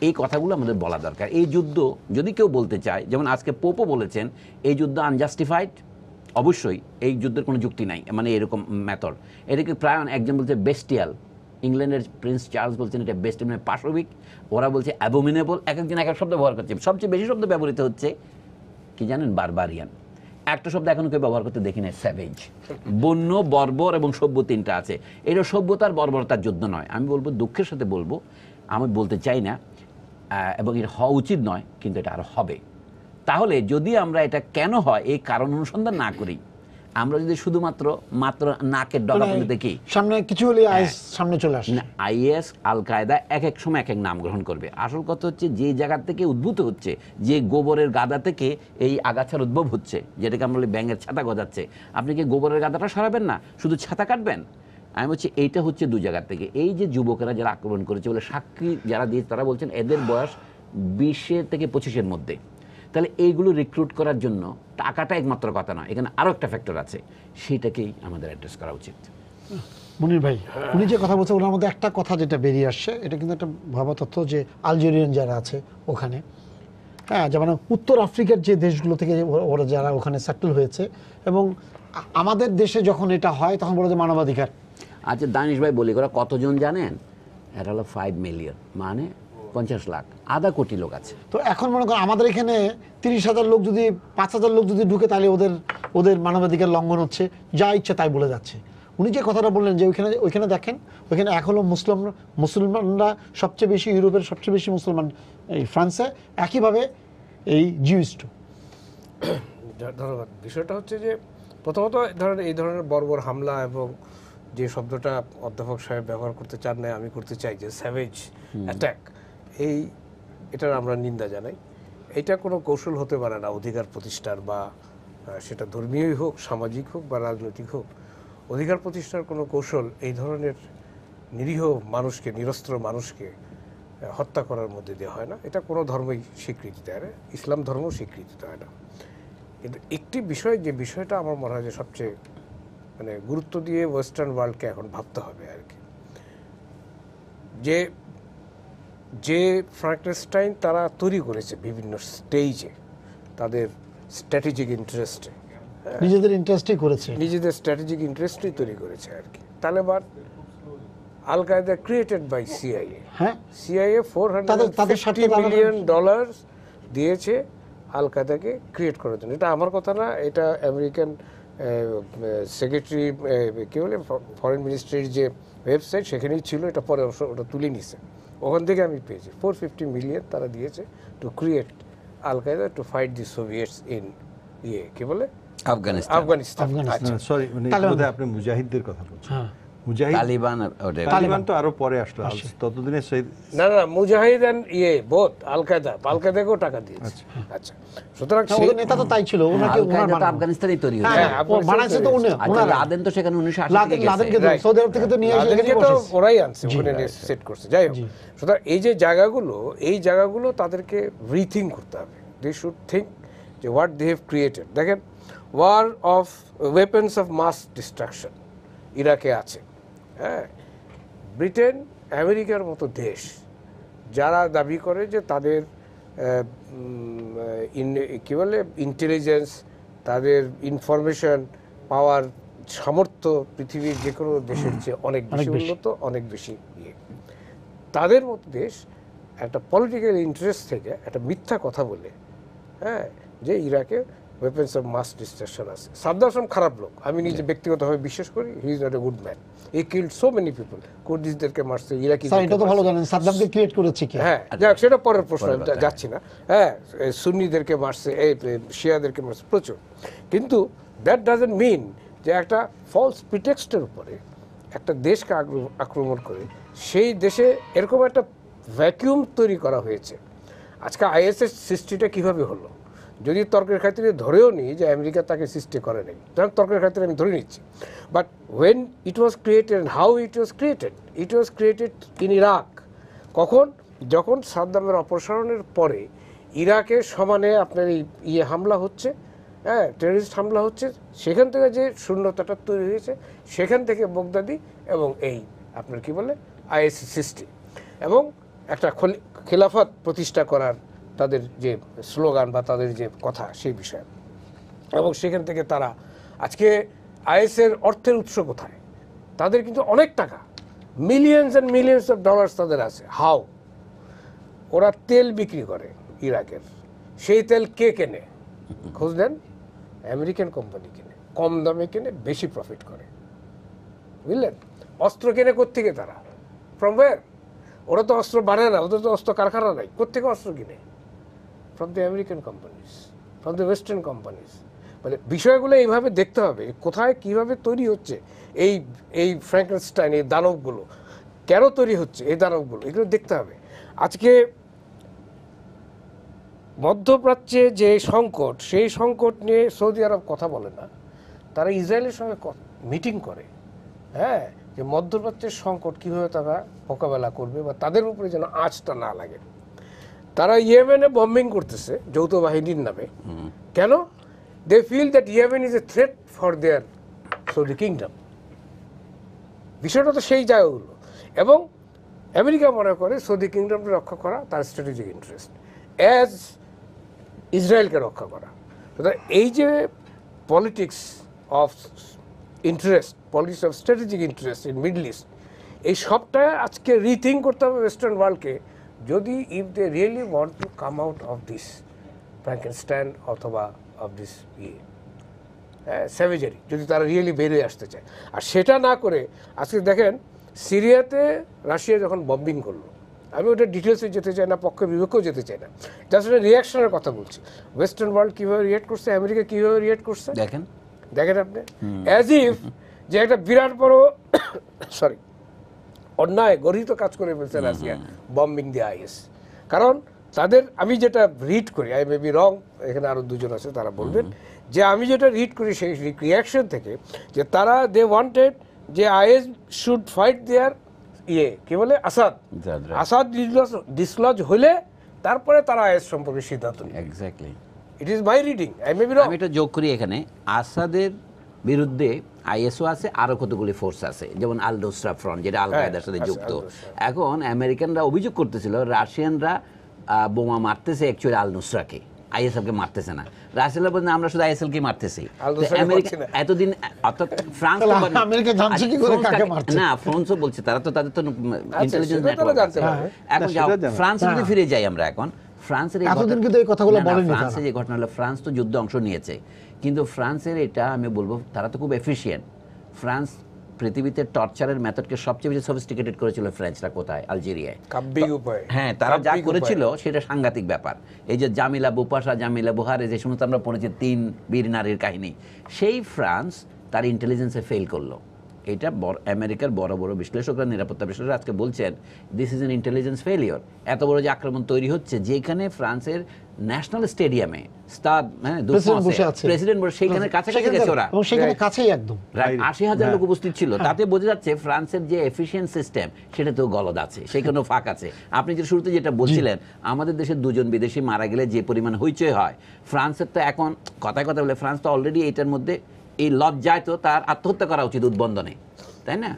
এই কথাগুলো আমাদের বলা দরকার। এই যুদ্ধ যদি কেউ বলতে চায়, যেমন আজকে পোপও বলেছেন এই যুদ্ধ আনজাস্টিফাইড, অবশ্যই এই যুদ্ধের কোনো যুক্তি নাই, মানে এরকম মেথড। এটাকে প্রায় একজন বলছে বেস্টিয়াল, ইংল্যান্ডের প্রিন্স চার্লস বলছেন এটা বেস্ট, মানে পাশবিক, ওরা বলছে অ্যাবোমিনেবল, এক একজন এক এক শব্দ ব্যবহার করছে। সবচেয়ে বেশি শব্দ ব্যবহৃত হচ্ছে কি জানেন, বারবারিয়ান। একটা শব্দ এখনো কেউ ব্যবহার করতে দেখি না, স্যাভেজ। বন্য, বর্বর এবং সভ্য 3টা আছে। এটা সভ্যতার বর্বরতার যুদ্ধ নয়। আমি বলবো, দুঃখের সাথে বলবো, আমি বলতে চাই না এবং এটা হওয়া উচিত নয়, কিন্তু এটা আর হবে। তাহলে যদি আমরা এটা কেন হয় এই কারণ অনুসন্ধান না করি, আমরা যদি শুধুমাত্র নাকের ডগা পর্যন্ত দেখি, সামনে কিছু হলে আইএস সামনে চলে আসে, আইএস, আল কায়দা এক এক সময় এক এক নাম গ্রহণ করবে। আসল কথা হচ্ছে যে জায়গা থেকে উদ্ভূত হচ্ছে, যে গোবরের গাদা থেকে এই আগাছার উদ্ভব হচ্ছে, যেটাকে আমরা বলি ব্যাঙের ছাতা গজাচ্ছে, আপনি কি গোবরের গাদাটা সরাবেন না, শুধু ছাতা কাটবেন? আমি বলছি এইটা হচ্ছে 2 জায়গার থেকে। এই যে যুবকেরা যারা আক্রমণ করেছে বলে সাক্ষী যারা দিয়ে, তারা বলছেন এদের বয়স 20 থেকে 25-এর মধ্যে। তাহলে এইগুলো রিক্রুট করার জন্য টাকাটা একমাত্র কথা নয়, এখানে আরও একটা ফ্যাক্টর আছে, সেটাকেই আমাদের অ্যাড্রেস করা উচিত। মুনির ভাই, উনি যে কথা বলছেন ওনার মধ্যে একটা কথা যেটা বেরিয়ে আসছে, এটা কিন্তু একটা ভয়াবহ তথ্য, যে আলজেরিয়ান যারা আছে ওখানে, হ্যাঁ, যেমন উত্তর আফ্রিকার যে দেশগুলো থেকে ওরা যারা ওখানে সেটেল হয়েছে, এবং আমাদের দেশে যখন এটা হয় তখন বলে যে মানবাধিকার। আচ্ছা দানিশ ভাই বলি, ওরা কতজন জানেন? এটা হলো 5 মিলিয়ন, মানে 50 লাখ, আধা কোটি লোক আছে। তো এখন মনে করেন আমাদের এখানে 30,000 লোক যদি 5,000 লোক যদি ঢুকে, তাহলে ওদের মানবাধিকার লঙ্ঘন হচ্ছে, যা ইচ্ছে তাই বলে যাচ্ছে। উনি যে কথাটা বললেন যে ওইখানে দেখেন, ওইখানে এখনো মুসলমানরা সবচেয়ে বেশি, ইউরোপের সবচেয়ে বেশি মুসলমান এই ফ্রান্সে, একইভাবে এই জিউইস্ট। ধন্যবাদ। বিষয়টা হচ্ছে যে প্রথমত এই ধরনের বর্বর হামলা, এবং যে শব্দটা অধ্যাপক সাহেব ব্যবহার করতে চান না, আমি করতে চাই, যে স্যাভেজ অ্যাটাক, এটার আমরা নিন্দা জানাই। এটা কোনো কৌশল হতে পারে না অধিকার প্রতিষ্ঠার, বা সেটা ধর্মীয়ই হোক, সামাজিক হোক বা রাজনৈতিক হোক। অধিকার প্রতিষ্ঠার কোনো কৌশল এই ধরনের নিরীহ মানুষকে, নিরস্ত্র মানুষকে হত্যা করার মধ্যে দিয়ে হয় না। এটা কোনো ধর্মই স্বীকৃতি দেয় না, ইসলাম ধর্ম স্বীকৃতি দেয় না। কিন্তু একটি বিষয়, যে বিষয়টা আমার মনে হয় যে সবচেয়ে মানে গুরুত্ব দিয়ে ওয়েস্টার্ন ওয়ার্ল্ডকে এখন ভাবতে হবে আর কি, যে ফ্রাঙ্কেনস্টাইন তারা তৈরি করেছে বিভিন্ন স্টেজে তাদের স্ট্র্যাটেজিক ইন্টারেস্টে, নিজেদের ইন্টারেস্টেই করেছে, নিজেদের স্ট্র্যাটেজিক ইন্টারেস্টই তৈরি করেছে আর কি। তালেবান, আল কায়দা ক্রিয়েটেড বাই সিআইএ। হ্যাঁ, সিআইএ $450 মিলিয়ন দিয়েছে আল কায়দাকে ক্রিয়েট করার জন্য। এটা আমার কথা না, এটা আমেরিকান সেক্রেটারি কী বলে ফরেন মিনিস্ট্রির যে ওয়েবসাইট, সেখানেই ছিল। এটা পরে ওটা তুলে নিছে, ওখান থেকে আমি পেয়েছি। 450 মিলিয়ন তারা দিয়েছে টু ক্রিয়েট আল কায়দা, টু ফাইট দি সোভিয়েটস ইন কী বলে আফগানিস্তান। সরি, আপনি মুজাহিদদের কথা বলছেন। তালিবান তো আরো পরে আসলো, ততদিনে না, মুজাহিদ এন্ড বোথ আল কায়দাকেও টাকা দিয়েছে। আচ্ছা, সুতরাং নেতা তো তাই ছিল, ওনাকে আফগানিস্তানেই তৈরি বানাইছে তো উনি। লাদেন তো সেখানে 1980 থেকে সৌদি আরব থেকে তো নিয়ে এসে ওরাই আনছে, ওখানে সেট করছে। যাই হোক, সুতরাং এই যে জায়গাগুলো তাদেরকে রিথিঙ্ক করতে হবে। দে শুড থিঙ্ক যে হোয়াট দে হ্যাভ ক্রিয়েটেড। দেখেন, war of weapons of mass destruction ইরাকে আছে। হ্যাঁ, ব্রিটেন, আমেরিকার মতো দেশ যারা দাবি করে যে তাদের কী বলে ইন্টেলিজেন্স, তাদের ইনফরমেশন পাওয়ার সামর্থ্য পৃথিবীর যে কোনো দেশের চেয়ে অনেক বেশি উন্নত, অনেক বেশি তাদের মতো দেশ একটা পলিটিক্যাল ইন্টারেস্ট থেকে একটা মিথ্যা কথা বলে, হ্যাঁ, যে ইরাকে ওয়েপন্স অফ মাস ডিস্ট্রাকশন আছে। সাদ্দাম হাসান খারাপ লোক, আমি নিজে ব্যক্তিগতভাবে বিশ্বাস করি। He is not a good man. He killed so many people. কুর্দিশদেরকে মারছে, ইরাকি। এটা তো ভালো জানেন, সাদ্দামকে ক্রিয়েট করেছে কি? হ্যাঁ, যাক, সেটা পরের প্রশ্ন, যাচ্ছি না। হ্যাঁ, সুন্নিদেরকে মারছে, শিয়াদেরকে মারছে প্রচুর। কিন্তু দ্যাট ডাজন্ট মিন যে একটা ফলস প্রিটেক্সটের উপরে একটা দেশকে আক্রমণ করে সেই দেশে এরকম একটা ভ্যাকিউম তৈরি করা হয়েছে। আজকে আইএসএস সৃষ্টিটা কিভাবে হলো? যদি তর্কের খাতিরে ধরেও নিই যে আমেরিকা তাকে সৃষ্টি করে নাই, তখন তর্কের খাতিরে আমি ধরে নিচ্ছি। But when it was created, how it was created in Iraq. কখন? যখন সাদ্দামের অপসারণের পরে ইরাকের সমানে আপনার এই হামলা হচ্ছে, হ্যাঁ, টেররিস্ট হামলা হচ্ছে, সেখান থেকে যে শূন্যতাটা তৈরি হয়েছে, সেখান থেকে বাগদাদি এবং আপনার কি বলে আইএসি সৃষ্টি, এবং একটা খিলাফত প্রতিষ্ঠা করার তাদের যে স্লোগান বা তাদের যে কথা, সেই বিষয়ে। এবং সেখান থেকে তারা আজকে আইএসের অর্থের উৎস কোথায়? তাদের কিন্তু অনেক টাকা, millions and millions of dollars তাদের আছে। হাউ? ওরা তেল বিক্রি করে ইরাকের। সেই তেল কে কেনে? খোঁজ দেন, আমেরিকান কোম্পানি কেনে, কম দামে কেনে, বেশি প্রফিট করে, বুঝলেন? অস্ত্র কেনে কোত্থেকে তারা? From where? ওরা তো অস্ত্র বানায় না, ওদের তো অস্ত্র কারখানা নাই। কোত্থেকে অস্ত্র কিনে? From the American companies, from the western companies. মানে বিষয়গুলো এইভাবে দেখতে হবে, কোথায় কিভাবে তৈরি হচ্ছে এই ফ্র্যাঙ্কেনস্টাইন, এই দানবগুলো কেন তৈরি হচ্ছে, এই দানবগুলো, এগুলো দেখতে হবে। আজকে মধ্যপ্রাচ্যে যে সংকট, সেই সংকট নিয়ে সৌদি আরব কথা বলে না, তারা ইসরায়েলের সঙ্গে মিটিং করে, হ্যাঁ, যে মধ্যপ্রাচ্যের সংকট কীভাবে তারা মোকাবেলা করবে বা তাদের উপরে যেন আঁচটা না লাগে। তারা ইয়েমেনে বম্বিং করতেছে যৌথ বাহিনীর নামে। কেন? They feel that Yemen is a threat for their Saudi kingdom. বিষয়টা তো সেই জায়গাগুলো। এবং আমেরিকা মনে করে সৌদি কিংডমকে রক্ষা করা তার স্ট্র্যাটেজিক ইন্টারেস্ট। অ্যাজ ইসরায়েলকে রক্ষা করা। সুতরাং এই যে politics of interest, politics of strategic interest in Middle East, এই সবটা আজকে রিথিঙ্ক করতে হবে ওয়েস্টার্ন ওয়ার্ল্ডকে, যদি if they really want to come out of this Frankenstein অথবা অফ দিস স্যাভেজারি, যদি তারা রিয়েলি বেরিয়ে আসতে চায়। আর সেটা না করে আজকে দেখেন সিরিয়াতে রাশিয়া যখন বম্বিং করলো, আমি ওটা ডিটেলসে যেতে চাই না, পক্ষে বিপক্ষেও যেতে চাই না, জাস্ট একটা রিয়াকশনের কথা বলছি। ওয়েস্টার্ন ওয়ার্ল্ড কীভাবে রিয়েক্ট করছে, আমেরিকা কীভাবে রিয়েক্ট করছে দেখেন আপনি, অ্যাজ ইফ যে একটা বিরাট বড় সরি অন্যায় গরিত কাজ করে ফেলছে রাশিয়া, বম্বিং দি আইএস। কারণ তাদের, আমি যেটা রিড করি, আই মে বি রং, এখানে আরও দুজন আছে তারা বলবেন, যে আমি যেটা রিড করি সেই রিয়াকশন থেকে, যে তারা দে ওয়ান্টেড যে আইএস শুড ফাইট দেয়ার কি বলে আসাদ ডিসলজ হলে তারপরে তারা আইএস সম্পর্কে সিদ্ধান্ত নেয়। Exactly, it is my reading, I may be wrong. আমি এটা যোগ করি এখানে, আসাদের বিরুদ্ধে আইএসও আছে, আরো কতগুলি ফোর্স আছে, যেমন আল নুসরা ফ্রন্ট, যেটা আল কায়দার সাথে যুক্ত। এখন আমেরিকানরা অভিযোগ করতেছিল রাশিয়ানরা বোমা মারতেছে অ্যাকচুয়ালি আল নুসরাকে, আইএসএলকে মারতেছে না। রাশিয়ানরা বলছে আমরা শুধু আইএসএলকে মারতেছি। আমেরিকা এতদিন, অর্থাৎ ফ্রান্স না, ফ্রান্সও বলছে, তারা তো তাদের তো ইন্টেলিজেন্স নেটওয়ার্ক আছে। এখন ফ্রান্স যদি ফিরে যাই আমরা, এখন ফ্রান্সের ফ্রান্সের যে ঘটনা হলো, ফ্রান্স তো যুদ্ধে অংশ নিয়েছে, কিন্তু ফ্রান্সের এটা আমি বলবো তারা তো খুব এফিশিয়েন্ট। ফ্রান্স পৃথিবীতে টর্চারের মেথডকে সবচেয়ে বেশি সফিস্টিকেটেড করেছিল ফ্রেঞ্চরা, কোথায়? আলজেরিয়ায়। হ্যাঁ, তারা যা করেছিল সেটা সাংঘাতিক ব্যাপার। এই যে জামিলা বুপাসা, জামিলা বুহারে, যে সমস্ত আমরা পড়েছি 3 বীর নারীর কাহিনী, সেই ফ্রান্স তার ইন্টেলিজেন্সে ফেল করলো। এটা আমেরিকার বড় বড় বিশ্লেষকরা, নিরাপত্তা বিশ্লেষকরা আজকে বলছেন this is an intelligence failure. এত বড় যে আক্রমণ তৈরি হচ্ছে, যেখানে ফ্রান্সের ন্যাশনাল স্টেডিয়ামে প্রেসিডেন্ট বসে, সেইখানে কাছাকাছি গেছে ওরা, সেখানে কাছেই একদম 80,000 লোক উপস্থিত ছিল। তাতে বোঝা যাচ্ছে ফ্রান্সের যে এফিশিয়েন্ট সিস্টেম, সেটা তো গলদ আছে, সেখানেও ফাঁক আছে। আপনি যে শুরুতে যেটা বলছিলেন, আমাদের দেশের 2 জন বিদেশি মারা গেলে যে পরিমাণ হইচই হয়, ফ্রান্সের তো এখন কথায় কথা বলে, ফ্রান্স তো অলরেডি এটার মধ্যে এই লজ্জায় তো তার আত্মহত্যা করা উচিত উদ্বন্ধনে, তাই না?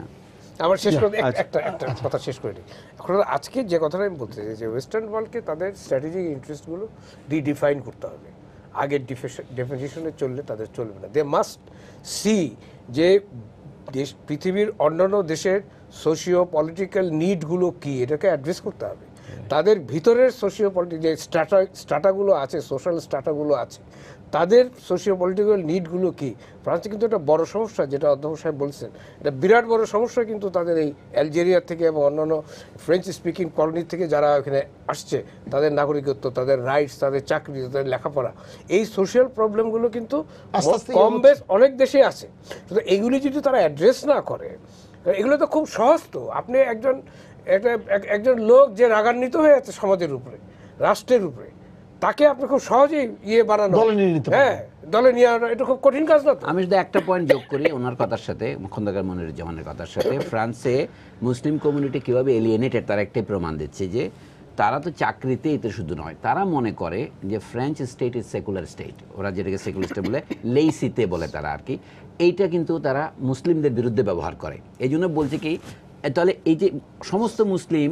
আমার শেষ করে একটা কথা শেষ করে দিই। এখন আজকে যে কথাটা আমি বলতে চাই, যে ওয়েস্টার্ন ওয়ার্ল্ডকে তাদের স্ট্র্যাটেজিক ইন্টারেস্টগুলো রিডিফাইন করতে হবে। আগের ডেফিনিশনে চললে তাদের চলবে না। দে মাস্ট সি যে পৃথিবীর অন্যান্য দেশের সোশিও পলিটিক্যাল নিডগুলো কী, এটাকে অ্যাড্রেস করতে হবে। তাদের ভিতরের সোশিও পলিটিক্যাল যে স্ট্রাটাগুলো আছে, সোশ্যাল স্ট্রাটাগুলো আছে, তাদের সোশিও পলিটিক্যাল নিডগুলো কী। ফ্রান্সে কিন্তু একটা বড় সমস্যা, যেটা অধ্যক্ষ সাহেব বলছেন, এটা বিরাট বড় সমস্যা কিন্তু তাদের এই অ্যালজেরিয়া থেকে এবং অন্যান্য ফ্রেঞ্চ স্পিকিং কলোনি থেকে যারা এখানে আসছে, তাদের নাগরিকত্ব, তাদের রাইটস, তাদের চাকরি, তাদের লেখাপড়া, এই সোশ্যাল প্রবলেমগুলো কিন্তু কম বেশ অনেক দেশে আছে। তো এইগুলি যদি তারা অ্যাড্রেস না করে, এগুলো তো খুব সহজ। তো আপনি একজন লোক যে রাগান্বিত হয়ে আছে সমাজের উপরে, রাষ্ট্রের উপরে, তাকে আপনি খুব সহজেই বানানো, দলে নিয়ে আনা, এটা খুব কঠিন কাজ না। আমি শুধু একটা পয়েন্ট যোগ করি ওনার কথার সাথে, খন্দকার মনিরুজ্জামানের কথার সাথে। ফ্রান্সে মুসলিম কমিউনিটি কীভাবে এলিয়েনেটেড, তার একটাই প্রমাণ দিচ্ছে যে তারা তো চাকরিতেই তো শুধু নয়, তারা মনে করে যে French state is secular state, ওরা যেটাকে সেকুলার স্টেট বলে, লেইসিতে বলে তারা আর কি। এইটা কিন্তু তারা মুসলিমদের বিরুদ্ধে ব্যবহার করে। এই জন্য বলছে কি, তাহলে এই যে সমস্ত মুসলিম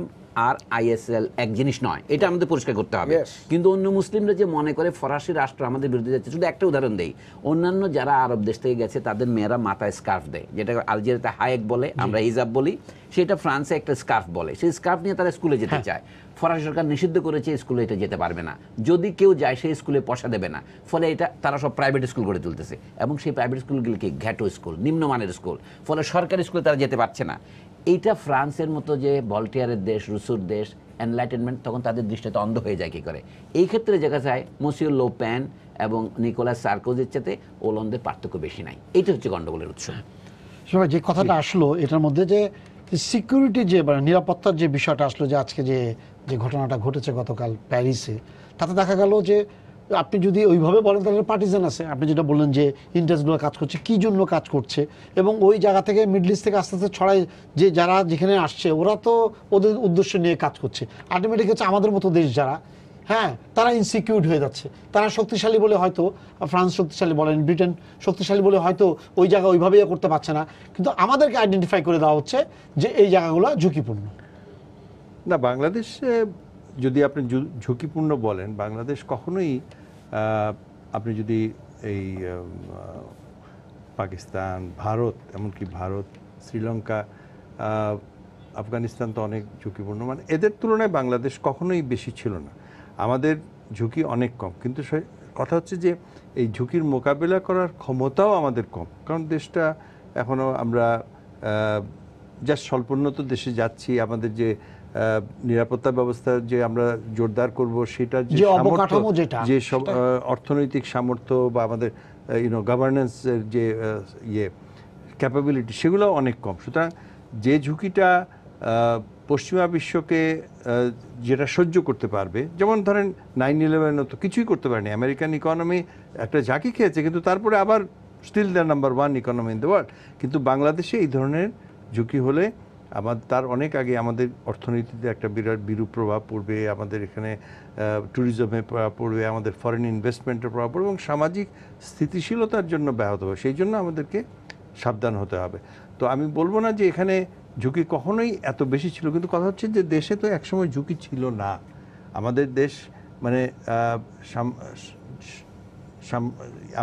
আর আইএসএল এক জিনিস নয়, এটা আমাদের পরিষ্কার করতে হবে। কিন্তু অন্য মুসলিমরা যে মনে করে ফরাসি রাষ্ট্র আমাদের বিরুদ্ধে যাচ্ছে, শুধু একটা উদাহরণ দেই, অন্যান্য যারা আরব দেশ থেকে গেছে তাদের মেয়েরা মাথায় স্কার্ফ দেয়, যেটা আলজেরিয়াতে হায়েক বলে, আমরা হিজাব বলি, সেটা ফ্রান্সে একটা স্কার্ফ বলে। সেই স্কার্ফ নিয়ে তারা স্কুলে যেতে চায়। ফরাসি সরকার নিষিদ্ধ করেছে, স্কুলে এটা যেতে পারবে না, যদি কেউ যায় সেই স্কুলে পয়সা দেবে না। ফলে এটা তারা সব প্রাইভেট স্কুল গড়ে তুলতেছে, এবং সেই প্রাইভেট স্কুলগুলিকে ঘ্যাটো স্কুল, নিম্নমানের স্কুল। ফলে সরকারি স্কুলে তারা যেতে পারছে না। এইটা ফ্রান্সের মতো যে ভলটেয়ারের দেশ, রুসুর দেশ, এনলাইটেনমেন্ট, তখন তাদের দৃষ্টিতে অন্ধ হয়ে যায় কী করে। এই ক্ষেত্রে দেখা যায় মসিও লো প্যান এবং নিকোলাস সার্কোজির চাইতে ওলন্দের পার্থক্য বেশি নাই। এইটা হচ্ছে গন্ডগোলের উৎস। যে কথাটা আসলো এটার মধ্যে, যে সিকিউরিটি, যে নিরাপত্তার যে বিষয়টা আসলো, যে আজকে যে ঘটনাটা ঘটেছে গতকাল প্যারিসে, তাতে দেখা গেল যে আপনি যদি ওইভাবে বলেন তাহলে পার্টিজান আছে। আপনি যেটা বললেন যে ইন্টারেস্টগুলো কাজ করছে, কী জন্য কাজ করছে, এবং ওই জায়গা থেকে মিডল ইস্ট থেকে আস্তে আস্তে ছড়ায়, যে যারা যেখানে আসছে ওরা তো ওদের উদ্দেশ্য নিয়ে কাজ করছে। আলটিমেটলি হচ্ছে আমাদের মতো দেশ যারা, হ্যাঁ, তারা ইনসিকিউর হয়ে যাচ্ছে। তারা শক্তিশালী বলে হয়তো, ফ্রান্স শক্তিশালী বলেন, ব্রিটেন শক্তিশালী বলে হয়তো ওই জায়গা ওইভাবেই করতে পারছে না, কিন্তু আমাদেরকে আইডেন্টিফাই করে দেওয়া হচ্ছে যে এই জায়গাগুলো ঝুঁকিপূর্ণ। না, বাংলাদেশে যদি আপনি ঝুঁকিপূর্ণ বলেন, বাংলাদেশ কখনোই আপনি যদি এই পাকিস্তান, ভারত, এমনকি ভারত, শ্রীলঙ্কা, আফগানিস্তান তো অনেক ঝুঁকিপূর্ণ, মানে এদের তুলনায় বাংলাদেশ কখনোই বেশি ছিল না। আমাদের ঝুঁকি অনেক কম, কিন্তু কথা হচ্ছে যে এই ঝুঁকির মোকাবিলা করার ক্ষমতাও আমাদের কম, কারণ দেশটা এখনও আমরা জাস্ট স্বল্পোন্নত দেশে যাচ্ছি। আমাদের যে নিরাপত্তা ব্যবস্থা যে আমরা জোরদার করব, সেটার যে সামর্থ্য, যে সব অর্থনৈতিক সামর্থ্য বা আমাদের গভর্নেন্সের যে ক্যাপাবিলিটি, সেগুলো অনেক কম। সুতরাং যে ঝুঁকিটা পশ্চিমা বিশ্বকে যেটা সহ্য করতে পারবে, যেমন ধরেন 9/11 তো কিছুই করতে পারেনি, আমেরিকান ইকোনমি একটা ঝাঁকি খেয়েছে, কিন্তু তারপরে আবার still the number 1 economy in the world. কিন্তু বাংলাদেশে এই ধরনের ঝুঁকি হলে তার অনেক আগে আমাদের অর্থনীতিতে একটা বিরাট বিরূপ প্রভাব পড়বে, আমাদের এখানে ট্যুরিজমে প্রভাব পড়বে, আমাদের ফরেন ইনভেস্টমেন্টের প্রভাব পড়বে, এবং সামাজিক স্থিতিশীলতার জন্য ব্যাহত হবে। সেই জন্য আমাদেরকে সাবধান হতে হবে। তো আমি বলবো না যে এখানে ঝুঁকি কখনোই এত বেশি ছিল, কিন্তু কথা হচ্ছে যে দেশে তো একসময় ঝুঁকি ছিল না। আমাদের দেশ মানে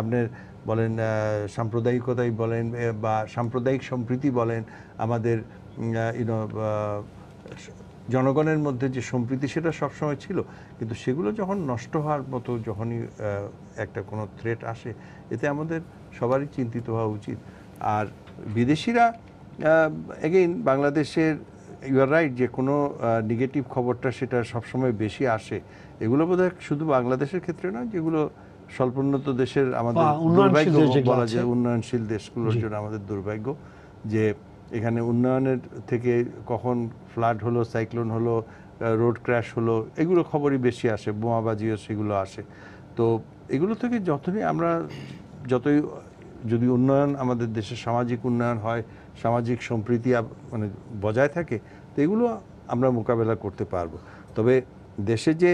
আপনার বলেন সাম্প্রদায়িকতাই বলেন বা সাম্প্রদায়িক সম্প্রীতি বলেন, আমাদের জনগণের মধ্যে যে সম্প্রীতি, সেটা সবসময় ছিল। কিন্তু সেগুলো যখন নষ্ট হওয়ার মতো যখনই একটা কোনো থ্রেট আসে, এতে আমাদের সবারই চিন্তিত হওয়া উচিত। আর বিদেশিরা এগেইন বাংলাদেশের, ইউ আর রাইট, যে কোনো নেগেটিভ খবরটা সেটা সবসময় বেশি আসে। এগুলো বোধহয় শুধু বাংলাদেশের ক্ষেত্রে নয়, যেগুলো স্বল্পোন্নত দেশের আমাদের দুর্ভাগ্য বলা যায়, উন্নয়নশীল দেশগুলোর জন্য আমাদের দুর্ভাগ্য যে এখানে উন্নয়নের থেকে কখন ফ্লাড হলো, সাইক্লোন হলো, রোড ক্র্যাশ হলো, এগুলো খবরই বেশি আসে, বোমাবাজিও সেগুলো আসে। তো এগুলো থেকে যতই যদি উন্নয়ন, আমাদের দেশের সামাজিক উন্নয়ন হয়, সামাজিক সম্প্রীতি মানে বজায় থাকে, তো এগুলো আমরা মোকাবেলা করতে পারবো। তবে দেশে যে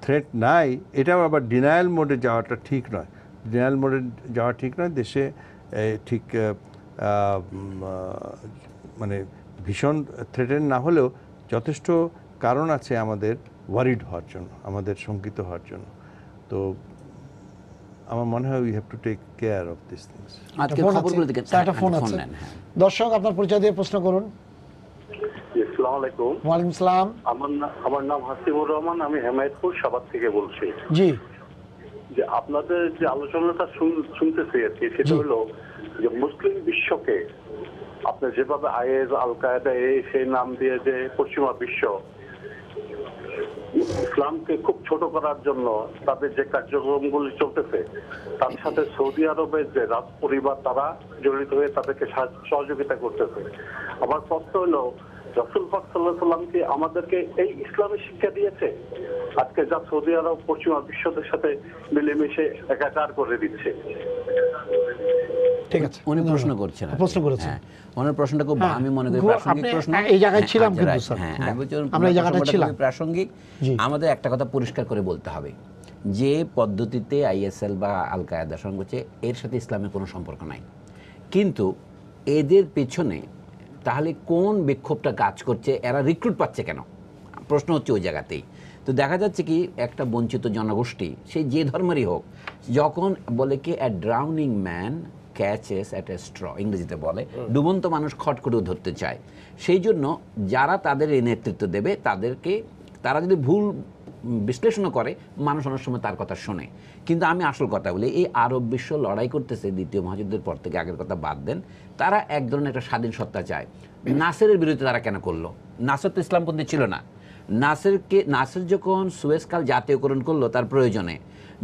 থ্রেট নাই, এটাও আবার ডিনায়াল মোডে যাওয়াটা ঠিক নয়। ডিনায়াল মোডে যাওয়া ঠিক নয়। দেশে ঠিক মানে ভীষণ থ্রেটেন না হলেও যথেষ্ট কারণ আছে আমাদের ওয়ারিড হওয়ার জন্য, আমাদের শঙ্কিত হওয়ার জন্য। তো আমার মনে হয় we have to take care of this things. আজকে খবরগুলো থেকে একটা ফোন আছে। দর্শক, আপনার পরিচয় দিয়ে প্রশ্ন করুন। আসসালামু আলাইকুম। ওয়ালাইকুম আসসালাম। আমার নাম হাসিবুর রহমান, আমি হেমায়েতপুর সাভার থেকে বলছি। জি। যে আপনাদের যে আলোচনাটা শুনতেছি আর কি, সেটা হলো যে মুসলিম বিশ্বকে আপনি যেভাবে আইএস, আল কায়েদা, সেই নাম দিয়ে যে পশ্চিমা বিশ্ব ইসলামকে খুব ছোট করার জন্য তাদের যে কার্যক্রমগুলি চলতেছে, তার সাথে সৌদি আরবের যে রাজ পরিবার তারা জড়িত হয়ে তাদেরকে সহযোগিতা করতেছে। আমার প্রশ্ন হলো, রাসূল পাক সাল্লাল্লাহু আলাইহি ওয়াসাল্লাম কি আমাদেরকে এই ইসলামী শিক্ষা দিয়েছে আজকে যা সৌদি আরব পশ্চিমা বিশ্বের সাথে মিলেমিশে একাকার করে দিচ্ছে? ঠিক আছে, উনি প্রশ্ন করছেন, প্রশ্ন করেছেন। ওনার প্রশ্নটা খুব, আমি মনে করি প্রাসঙ্গিক প্রশ্ন। এই জায়গায় ছিলাম কিন্তু স্যার, আমরা এই জায়গাটা ছিলাম প্রাসঙ্গিক। আমাদের একটা কথা পরিষ্কার করে বলতে হবে, যে পদ্ধতিতে আইএসএল বা আল কায়েদা সংগঠন, এর সাথে ইসলামের কোনো সম্পর্ক নাই। কিন্তু এদের পেছনে তাহলে কোন বিক্ষোভটা কাজ করছে, এরা রিক্রুট পাচ্ছে কেন, প্রশ্ন হচ্ছে ওই জায়গাতেই। তো দেখা যাচ্ছে কি, একটা বঞ্চিত জনগোষ্ঠী, সে যে ধর্মেরই হোক, যখন বলে কি a drowning man catches at a straw, ইংরেজিতে বলে, ডুবন্ত মানুষ খট করেও ধরতে চায়। সেই জন্য যারা তাদের এই নেতৃত্ব দেবে, তারা যদি ভুল বিশ্লেষণ করে, মানুষ অনেক সময় তার কথা শোনে। কিন্তু আমি আসল কথা বলি, এই আরব বিশ্ব লড়াই করতেছে দ্বিতীয় মহাযুদ্ধের পর থেকে, আগের কথা বাদ দেন, তারা এক ধরনের একটা স্বাধীন সত্তা চায়। নাসেরের বিরুদ্ধে তারা কেন করলো? নাসের তো ইসলামপন্থী ছিল না। নাসের যখন সুয়েজকাল জাতীয়করণ করলো তার প্রয়োজনে,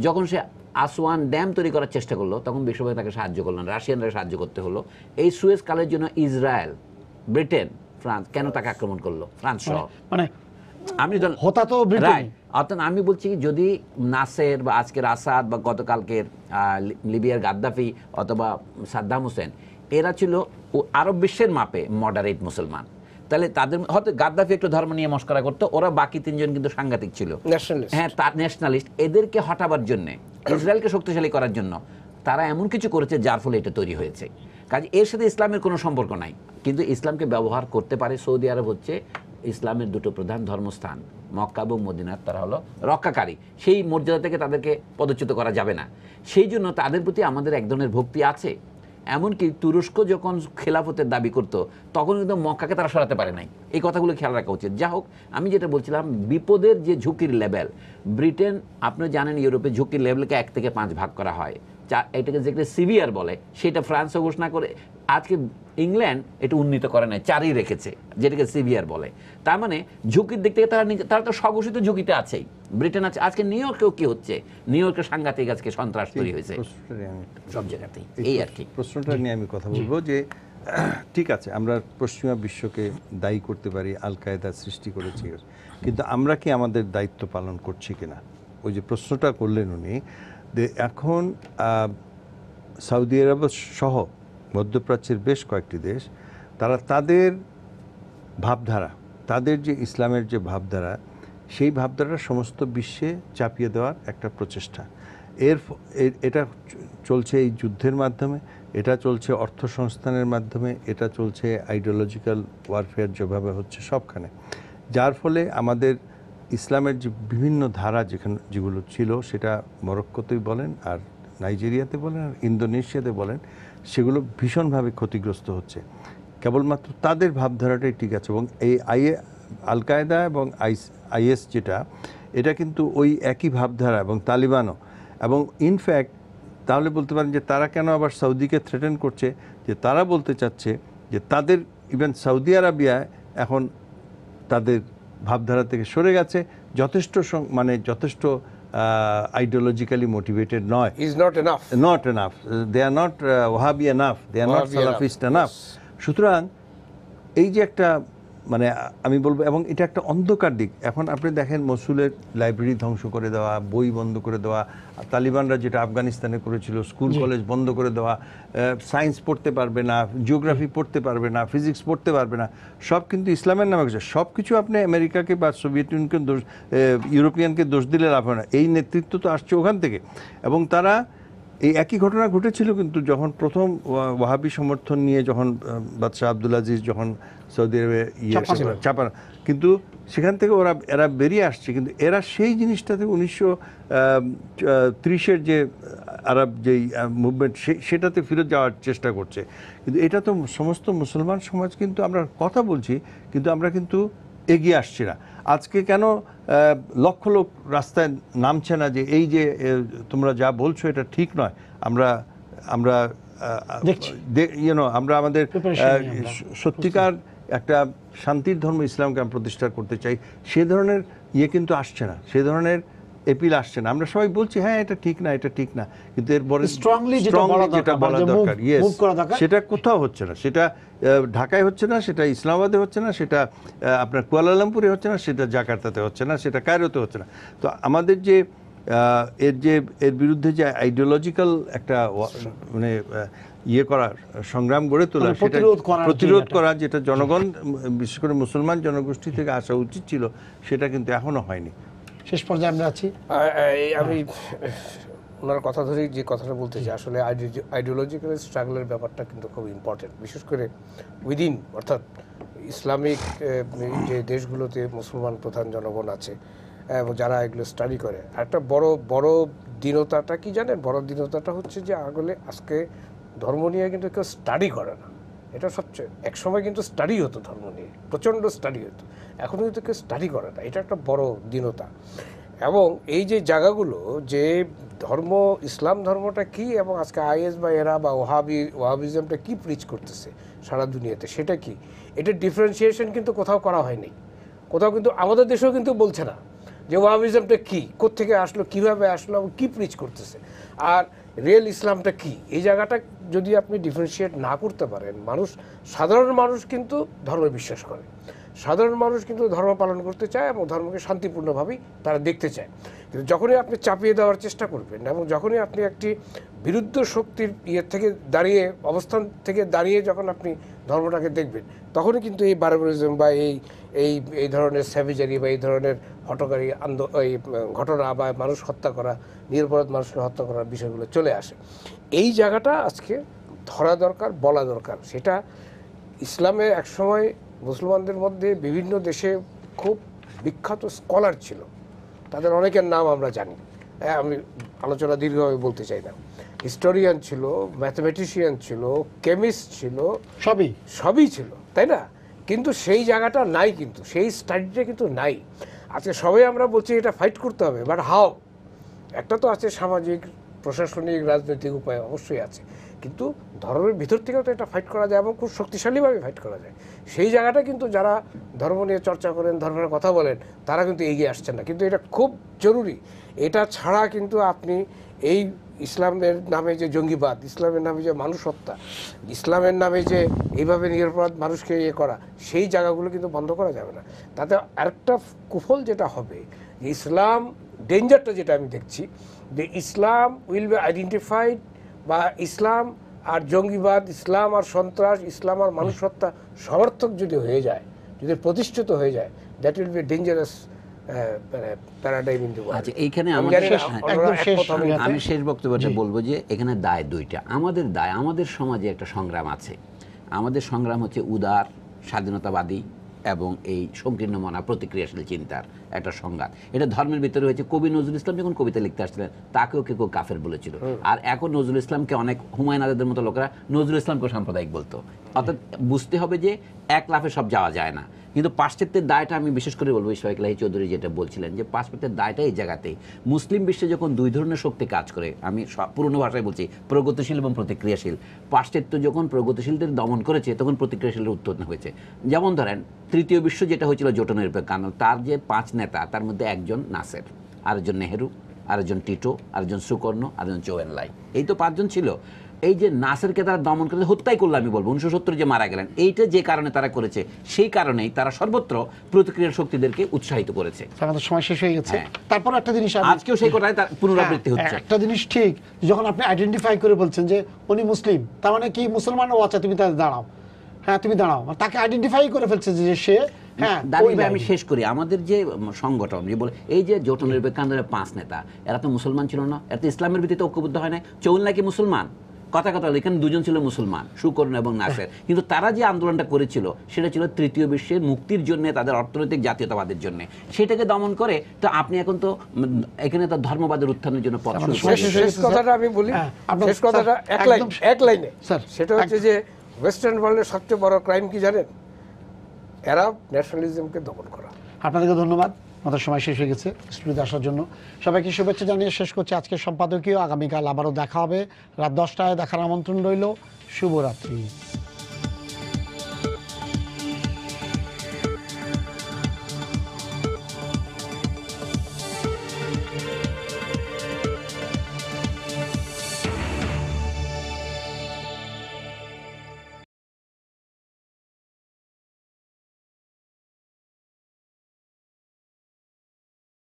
যখন সে আসওয়ান ড্যাম তৈরি করার চেষ্টা করলো, তখন বিশ্বব্যাংক তাকে সাহায্য করলো না, রাশিয়ানরা সাহায্য করতে হলো। এই সুয়েজ কালের জন্য ইসরায়েল, ব্রিটেন, ফ্রান্স কেন তাকে আক্রমণ করলো? ফ্রান্স সহ, মানে আমি বলছি, যদি নাসের বা আজকের আসাদ বা গতকালকের লিবিয়ার গাদ্দাফি অথবা সাদ্দাম হোসেন, এরা ছিল আরব বিশ্বের মাপে মডারেট মুসলমান, তাহলে তাদের হয়তো গাদ্দাফি একটু ধর্ম নিয়ে মস্করা করতো, ওরা বাকি তিনজন কিন্তু সাংঘাতিক ছিল, হ্যাঁ, তার ন্যাশনালিস্ট। এদেরকে হটাবার জন্যে, ইসরায়েলকে শক্তিশালী করার জন্য তারা এমন কিছু করেছে যার ফলে এটা তৈরি হয়েছে। কাজে এর সাথে ইসলামের কোনো সম্পর্ক নাই, কিন্তু ইসলামকে ব্যবহার করতে পারে সৌদি আরব, হচ্ছে ইসলামের দুটো প্রধান ধর্মস্থান মক্কা এবং মদিনার তারা হলো রক্ষাকারী, সেই মর্যাদা থেকে তাদেরকে পদচ্যুত করা যাবে না। সেই জন্য তাদের প্রতি আমাদের এক ধরনের ভক্তি আছে। এমনকি তুরস্ক যখন খেলাফতের দাবি করত তখন কিন্তু মক্কাকে তারা সরাতে পারে নাই। এই কথাগুলো খেয়াল রাখা উচিত। যা হোক, আমি যেটা বলছিলাম, বিপদের যে ঝুঁকির লেভেল, ব্রিটেন, আপনি জানেন ইউরোপে ঝুঁকির লেভেলকে 1 থেকে 5 ভাগ করা হয়। এটাকে যেটা সিভিয়ার বলে সেটা ফ্রান্সও ঘোষণা করে, আজকে ইংল্যান্ড এটা উন্নীত করে নাই, 4ই রেখেছে, যেটাকে সিভিয়ার বলে। তার মানে ঝুঁকির দিক থেকে তারা তো স্বঘোষিত ঝুঁকিতে আছেই। ব্রিটেন আছে, আজকে নিউ ইয়র্কেও কি হচ্ছে, নিউ ইয়র্কের সাংঘাতিক আজকে সন্ত্রাস তৈরি হয়েছে সব জায়গাতেই। এই আর কি প্রশ্নটা নিয়ে আমি কথা বলবো যে ঠিক আছে, আমরা পশ্চিমা বিশ্বকে দায়ী করতে পারি, আল কায়েদা সৃষ্টি করেছি, কিন্তু আমরা কি আমাদের দায়িত্ব পালন করছি কিনা, ওই যে প্রশ্নটা করলেন উনি, যে এখন সৌদি আরব সহ মধ্যপ্রাচ্যের বেশ কয়েকটি দেশ, তারা তাদের ভাবধারা, তাদের যে ইসলামের যে ভাবধারা, সেই ভাবধারা সমস্ত বিশ্বে চাপিয়ে দেওয়ার একটা প্রচেষ্টা। এটা চলছে এই যুদ্ধের মাধ্যমে, এটা চলছে অর্থ সংস্থানের মাধ্যমে, এটা চলছে আইডিওলজিক্যাল ওয়ারফেয়ার যেভাবে হচ্ছে সবখানে, যার ফলে আমাদের ইসলামের যে বিভিন্ন ধারা যেগুলো ছিল, সেটা মরক্কোতেই বলেন আর নাইজেরিয়াতে বলেন আর ইন্দোনেশিয়াতে বলেন, সেগুলো ভীষণভাবে ক্ষতিগ্রস্ত হচ্ছে। কেবলমাত্র তাদের ভাবধারাটাই ঠিক আছে। এবং এই আল কায়েদা এবং আইএস যেটা, এটা কিন্তু ওই একই ভাবধারা, এবং তালিবানও। এবং ইনফ্যাক্ট তাহলে বলতে পারেন যে তারা কেন আবার সৌদিকে থ্রেটেন করছে, যে তারা বলতে চাচ্ছে যে তাদের ইভেন সৌদি আরবিয়া এখন তাদের ভাবধারা থেকে সরে গেছে, যথেষ্ট ideologically motivated নয়, is not enough. They are not Wahhabi enough, they are not Salafist enough. সুতরাং এই যে একটা আমি বলবো, এবং এটা একটা অন্ধকার দিক। এখন আপনি দেখেন মসুলের লাইব্রেরি ধ্বংস করে দেওয়া, বই বন্ধ করে দেওয়া, তালিবানরা যেটা আফগানিস্তানে করেছিল, স্কুল কলেজ বন্ধ করে দেওয়া, সায়েন্স পড়তে পারবে না, জিওগ্রাফি পড়তে পারবে না, ফিজিক্স পড়তে পারবে না, সব কিন্তু ইসলামের নামে কিছু। সব কিছু আপনি আমেরিকাকে বা সোভিয়েত ইউনিয়নকে দোষ, ইউরোপিয়ানকে দোষ দিলে লাভ হয় না। এই নেতৃত্ব তো আসছে ওখান থেকে। এবং তারা এই একই ঘটনা ঘটেছিল কিন্তু যখন প্রথম ওয়াহাবি সমর্থন নিয়ে যখন বাদশাহ আব্দুল আজিজ যখন সৌদি আরবে চাপা, কিন্তু সেখান থেকে এরা বেরিয়ে আসছে। কিন্তু এরা সেই জিনিসটাতে 1930-এর যে আরব যেই মুভমেন্ট, সেটাতে ফিরে যাওয়ার চেষ্টা করছে। কিন্তু এটা তো সমস্ত মুসলমান সমাজ, কিন্তু আমরা কথা বলছি কিন্তু আমরা কিন্তু এগিয়ে আসছি না। আজকে কেন লক্ষ লোক রাস্তায় নামছে না যে এই যে তোমরা যা বলছো এটা ঠিক নয়, আমরা আমরা আমাদের সত্যিকার একটা শান্তির ধর্ম ইসলামকে আমরা প্রতিষ্ঠা করতে চাই, সে ধরনের কিন্তু আসছে না, সে ধরনের এপিল আসছে না। আমরা সবাই বলছি হ্যাঁ এটা ঠিক না, এটা ঠিক না, কিন্তু এরপরে স্ট্রংলি যেটা বলা দরকার, সেটা কোথাও হচ্ছে না। সেটা ঢাকায় হচ্ছে না, সেটা ইসলামাবাদে হচ্ছে না, সেটা আপনার কুয়ালালামপুরে হচ্ছে না, সেটা জাকার্তাতে হচ্ছে না, সেটা কায়রোতে হচ্ছে না। তো আমাদের যে এর বিরুদ্ধে যে আইডিওলজিক্যাল একটা করার সংগ্রাম গড়ে তোলা, সেটা প্রতিরোধ করা, যেটা জনগণ বিশেষ করে মুসলমান জনগোষ্ঠী থেকে আসা উচিত ছিল, সেটা কিন্তু এখনো হয়নি। শেষ পর্যায়ে আমরা আছি। আমি ওনার কথা ধরেই যে কথাটা বলতে চাই, আসলে আইডিওলজিক্যাল স্ট্রাগলের ব্যাপারটা কিন্তু খুব ইম্পর্টেন্ট, বিশেষ করে উইদিন, অর্থাৎ ইসলামিক যে দেশগুলোতে মুসলমান প্রধান জনগণ আছে এবং যারা এগুলো স্টাডি করে। একটা বড় দীনতাটা কি জানেন? বড় দীনতাটা হচ্ছে যে আজকে ধর্ম নিয়ে কিন্তু কেউ স্টাডি করে না। এটা সবচেয়ে, একসময় কিন্তু স্টাডি হতো ধর্ম নিয়ে, প্রচণ্ড স্টাডি হতো, এখন কিন্তু কেউ স্টাডি করে না। এটা একটা বড় দীনতা। এবং এই যে জায়গাগুলো, যে ধর্ম, ইসলাম ধর্মটা কি, এবং আজকে আইএস বা এরা বা ওয়াহাবিজমটা কি প্রিচ করতেছে সারা দুনিয়াতে, সেটা কি, এটা ডিফারেন্সিয়েশন কিন্তু কোথাও করা হয়নি। কোথাও কিন্তু আমাদের দেশেও কিন্তু বলছে না যে ওয়াহাবিজমটা কি, কোত্থেকে আসলো, কিভাবে আসলো, এবং কী প্রিচ করতেছে, আর রিয়েল ইসলামটা কি। এই জায়গাটা যদি আপনি ডিফারেন্সিয়েট না করতে পারেন, সাধারণ মানুষ কিন্তু ধর্মে বিশ্বাস করে, সাধারণ মানুষ কিন্তু ধর্ম পালন করতে চায় এবং ধর্মকে শান্তিপূর্ণভাবেই তারা দেখতে চায়। কিন্তু যখনই আপনি চাপিয়ে দেওয়ার চেষ্টা করবেন এবং যখনই আপনি একটি বিরুদ্ধ শক্তির থেকে দাঁড়িয়ে, অবস্থান থেকে দাঁড়িয়ে যখন আপনি ধর্মটাকে দেখবেন, তখনই কিন্তু এই বারবারিজম বা এই ধরনের স্যাভেজারি বা এই ধরনের হঠকারী এই ঘটনা বা মানুষ হত্যা করা, নিরপরাধ মানুষকে হত্যা করার বিষয়গুলো চলে আসে। এই জায়গাটা আজকে ধরা দরকার, বলা দরকার। সেটা ইসলামে একসময় মুসলমানদের মধ্যে বিভিন্ন দেশে খুব বিখ্যাত স্কলার ছিল, তাদের অনেকের নাম আমরা জানি, আমি আলোচনা দীর্ঘভাবে বলতে চাই না। হিস্টোরিয়ান ছিল, ম্যাথমেটিশিয়ান ছিল, কেমিস্ট ছিল, সবই ছিল, তাই না? কিন্তু সেই জায়গাটা নাই, কিন্তু সেই স্টাডিটা কিন্তু নাই। আজকে সবাই আমরা বলছি এটা ফাইট করতে হবে, বাট হাও? একটা তো আছে সামাজিক, প্রশাসনিক, রাজনৈতিক উপায় অবশ্যই আছে, কিন্তু ধর্মের ভিতর থেকেও তো এটা ফাইট করা যায় এবং খুব শক্তিশালীভাবে ফাইট করা যায়। সেই জায়গাটা কিন্তু যারা ধর্ম নিয়ে চর্চা করেন, ধর্মের কথা বলেন, তারা কিন্তু এগিয়ে আসছেন না। কিন্তু এটা খুব জরুরি। এটা ছাড়া কিন্তু আপনি এই ইসলামের নামে যে জঙ্গিবাদ, ইসলামের নামে যে মানুষ হত্যা, ইসলামের নামে যে এইভাবে নিরপরাধ মানুষকে ইয়ে করা, সেই জায়গাগুলো কিন্তু বন্ধ করা যাবে না। তাতে আরেকটা কুফল যেটা হবে, যে ইসলাম ডেঞ্জারটা যেটা আমি দেখছি, যে ইসলাম উইল বি আইডেন্টিফাইড, বা ইসলাম আর জঙ্গিবাদ, ইসলাম আর সন্ত্রাস, ইসলাম আর মানুষ হত্যা সমর্থক যদি হয়ে যায়, যদি প্রতিষ্ঠিত হয়ে যায়, that will be dangerous paradigm in the world. আচ্ছা, এইখানে আমি শেষ বক্তব্যটা বলবো যে এখানে দায় দুইটা। আমাদের দায়, আমাদের সমাজে একটা সংগ্রাম আছে। আমাদের সংগ্রাম হচ্ছে উদার, স্বাধীনতাবাদী এবং এই সংকীর্ণ মনা প্রতিক্রিয়াশীল চিন্তার একটা সংঘাত। এটা ধর্মের ভিতরে হয়েছে। কবি নজরুল ইসলাম যখন কবিতা লিখতে আসছিলেন, তাকেও কেউ কাফের বলেছিল, আর এখন নজরুল ইসলামকে অনেক হুমায়ুন আজাদের মতো লোকেরা নজরুল ইসলামকে সাম্প্রদায়িক বলতো। অর্থাৎ বুঝতে হবে যে এক লাফে সব যাওয়া যায় না। কিন্তু পাশ্চাত্যের দায়টা আমি বিশেষ করে বলবো, ইশফাক ইলাহি চৌধুরী যেটা বলছিলেন, যে পাশ্চাত্যের দায়টা এই জায়গাতেই। মুসলিম বিশ্বে যখন দুই ধরনের শক্তি কাজ করে, আমি পুরনো ভাষায় বলছি, প্রগতিশীল এবং প্রতিক্রিয়াশীল। পাশ্চাত্য যখন প্রগতিশীলদের দমন করেছে, তখন প্রতিক্রিয়াশীলের উত্থান হয়েছে। যেমন ধরেন তৃতীয় বিশ্ব যেটা হয়েছিল জোট নিরপেক্ষ আন্দোলন, তার যে 5 নেতা, তার মধ্যে একজন নাসের, আরেকজন নেহেরু, আরেকজন টিটো, আরেকজন সুকর্ণ, আরেকজন চৌয়েনলাই, এই তো 5 জন ছিল। এই যে নাসেরকে তারা দমন করে হত্যাই করলো, আমি বলবো 1970 যে মারা গেলেন, এইটা যে কারণে তারা করেছে, সেই কারণেই তারা সর্বত্র প্রতিক্রিয়ার শক্তিদেরকে উৎসাহিত করেছে। আমাদের সময় শেষ হয়ে গেছে। তারপর একটা জিনিস আজকেও সেই কথাই তার পুনরাবৃত্তি হচ্ছে। একটা জিনিস ঠিক, যখন আপনি আইডেন্টিফাই করে বলছেন যে উনি মুসলিম, তার মানে কি মুসলমান? ও আচ্ছা, তুমি তাহলে দাঁড়াও, হ্যাঁ তুমি দাঁড়াও, তাকে আইডেন্টিফাই করে ফেলছে যে সে আমি শেষ করি। আমাদের যে সংগঠন, যে বলে এই যে জোট নিরপেক্ষ আন্দোলনের 5 নেতা, এরা তো মুসলমান ছিল না, এরা তো ইসলামের ভিত্তিতে ঐক্যবদ্ধ হয় না। চৌয়েনলাই কি মুসলমান? কথা এখানে 2 জন ছিল মুসলমান, সুকর্ণ এবং নাসের। কিন্তু তারা যে আন্দোলনটা করেছিল, সেটা ছিল তৃতীয় বিশ্বের মুক্তির জন্য, তাদের অর্থনৈতিক জাতীয়তাবাদের জন্য। সেটাকে দমন করে তো আপনি এখন তো এখানে তো ধর্মবাদের উত্থানের জন্য পথ। শেষ কথাটা আমি বলি, শেষ কথাটা এক লাইনে, সেটা হচ্ছে যে ওয়েস্টার্ন ওয়ার্ল্ডের সবচেয়ে বড় ক্রাইম কি জানেন? আরব ন্যাশনালিজমকে দমন করা। আপনাদেরকে ধন্যবাদ, আমাদের সময় শেষ হয়ে গেছে। স্টুডিওতে আসার জন্য সবাইকে শুভেচ্ছা জানিয়ে শেষ করছি আজকের সম্পাদকীয়। আগামীকাল আবারও দেখা হবে রাত 10টায়, দেখার আমন্ত্রণ রইল। শুভরাত্রি।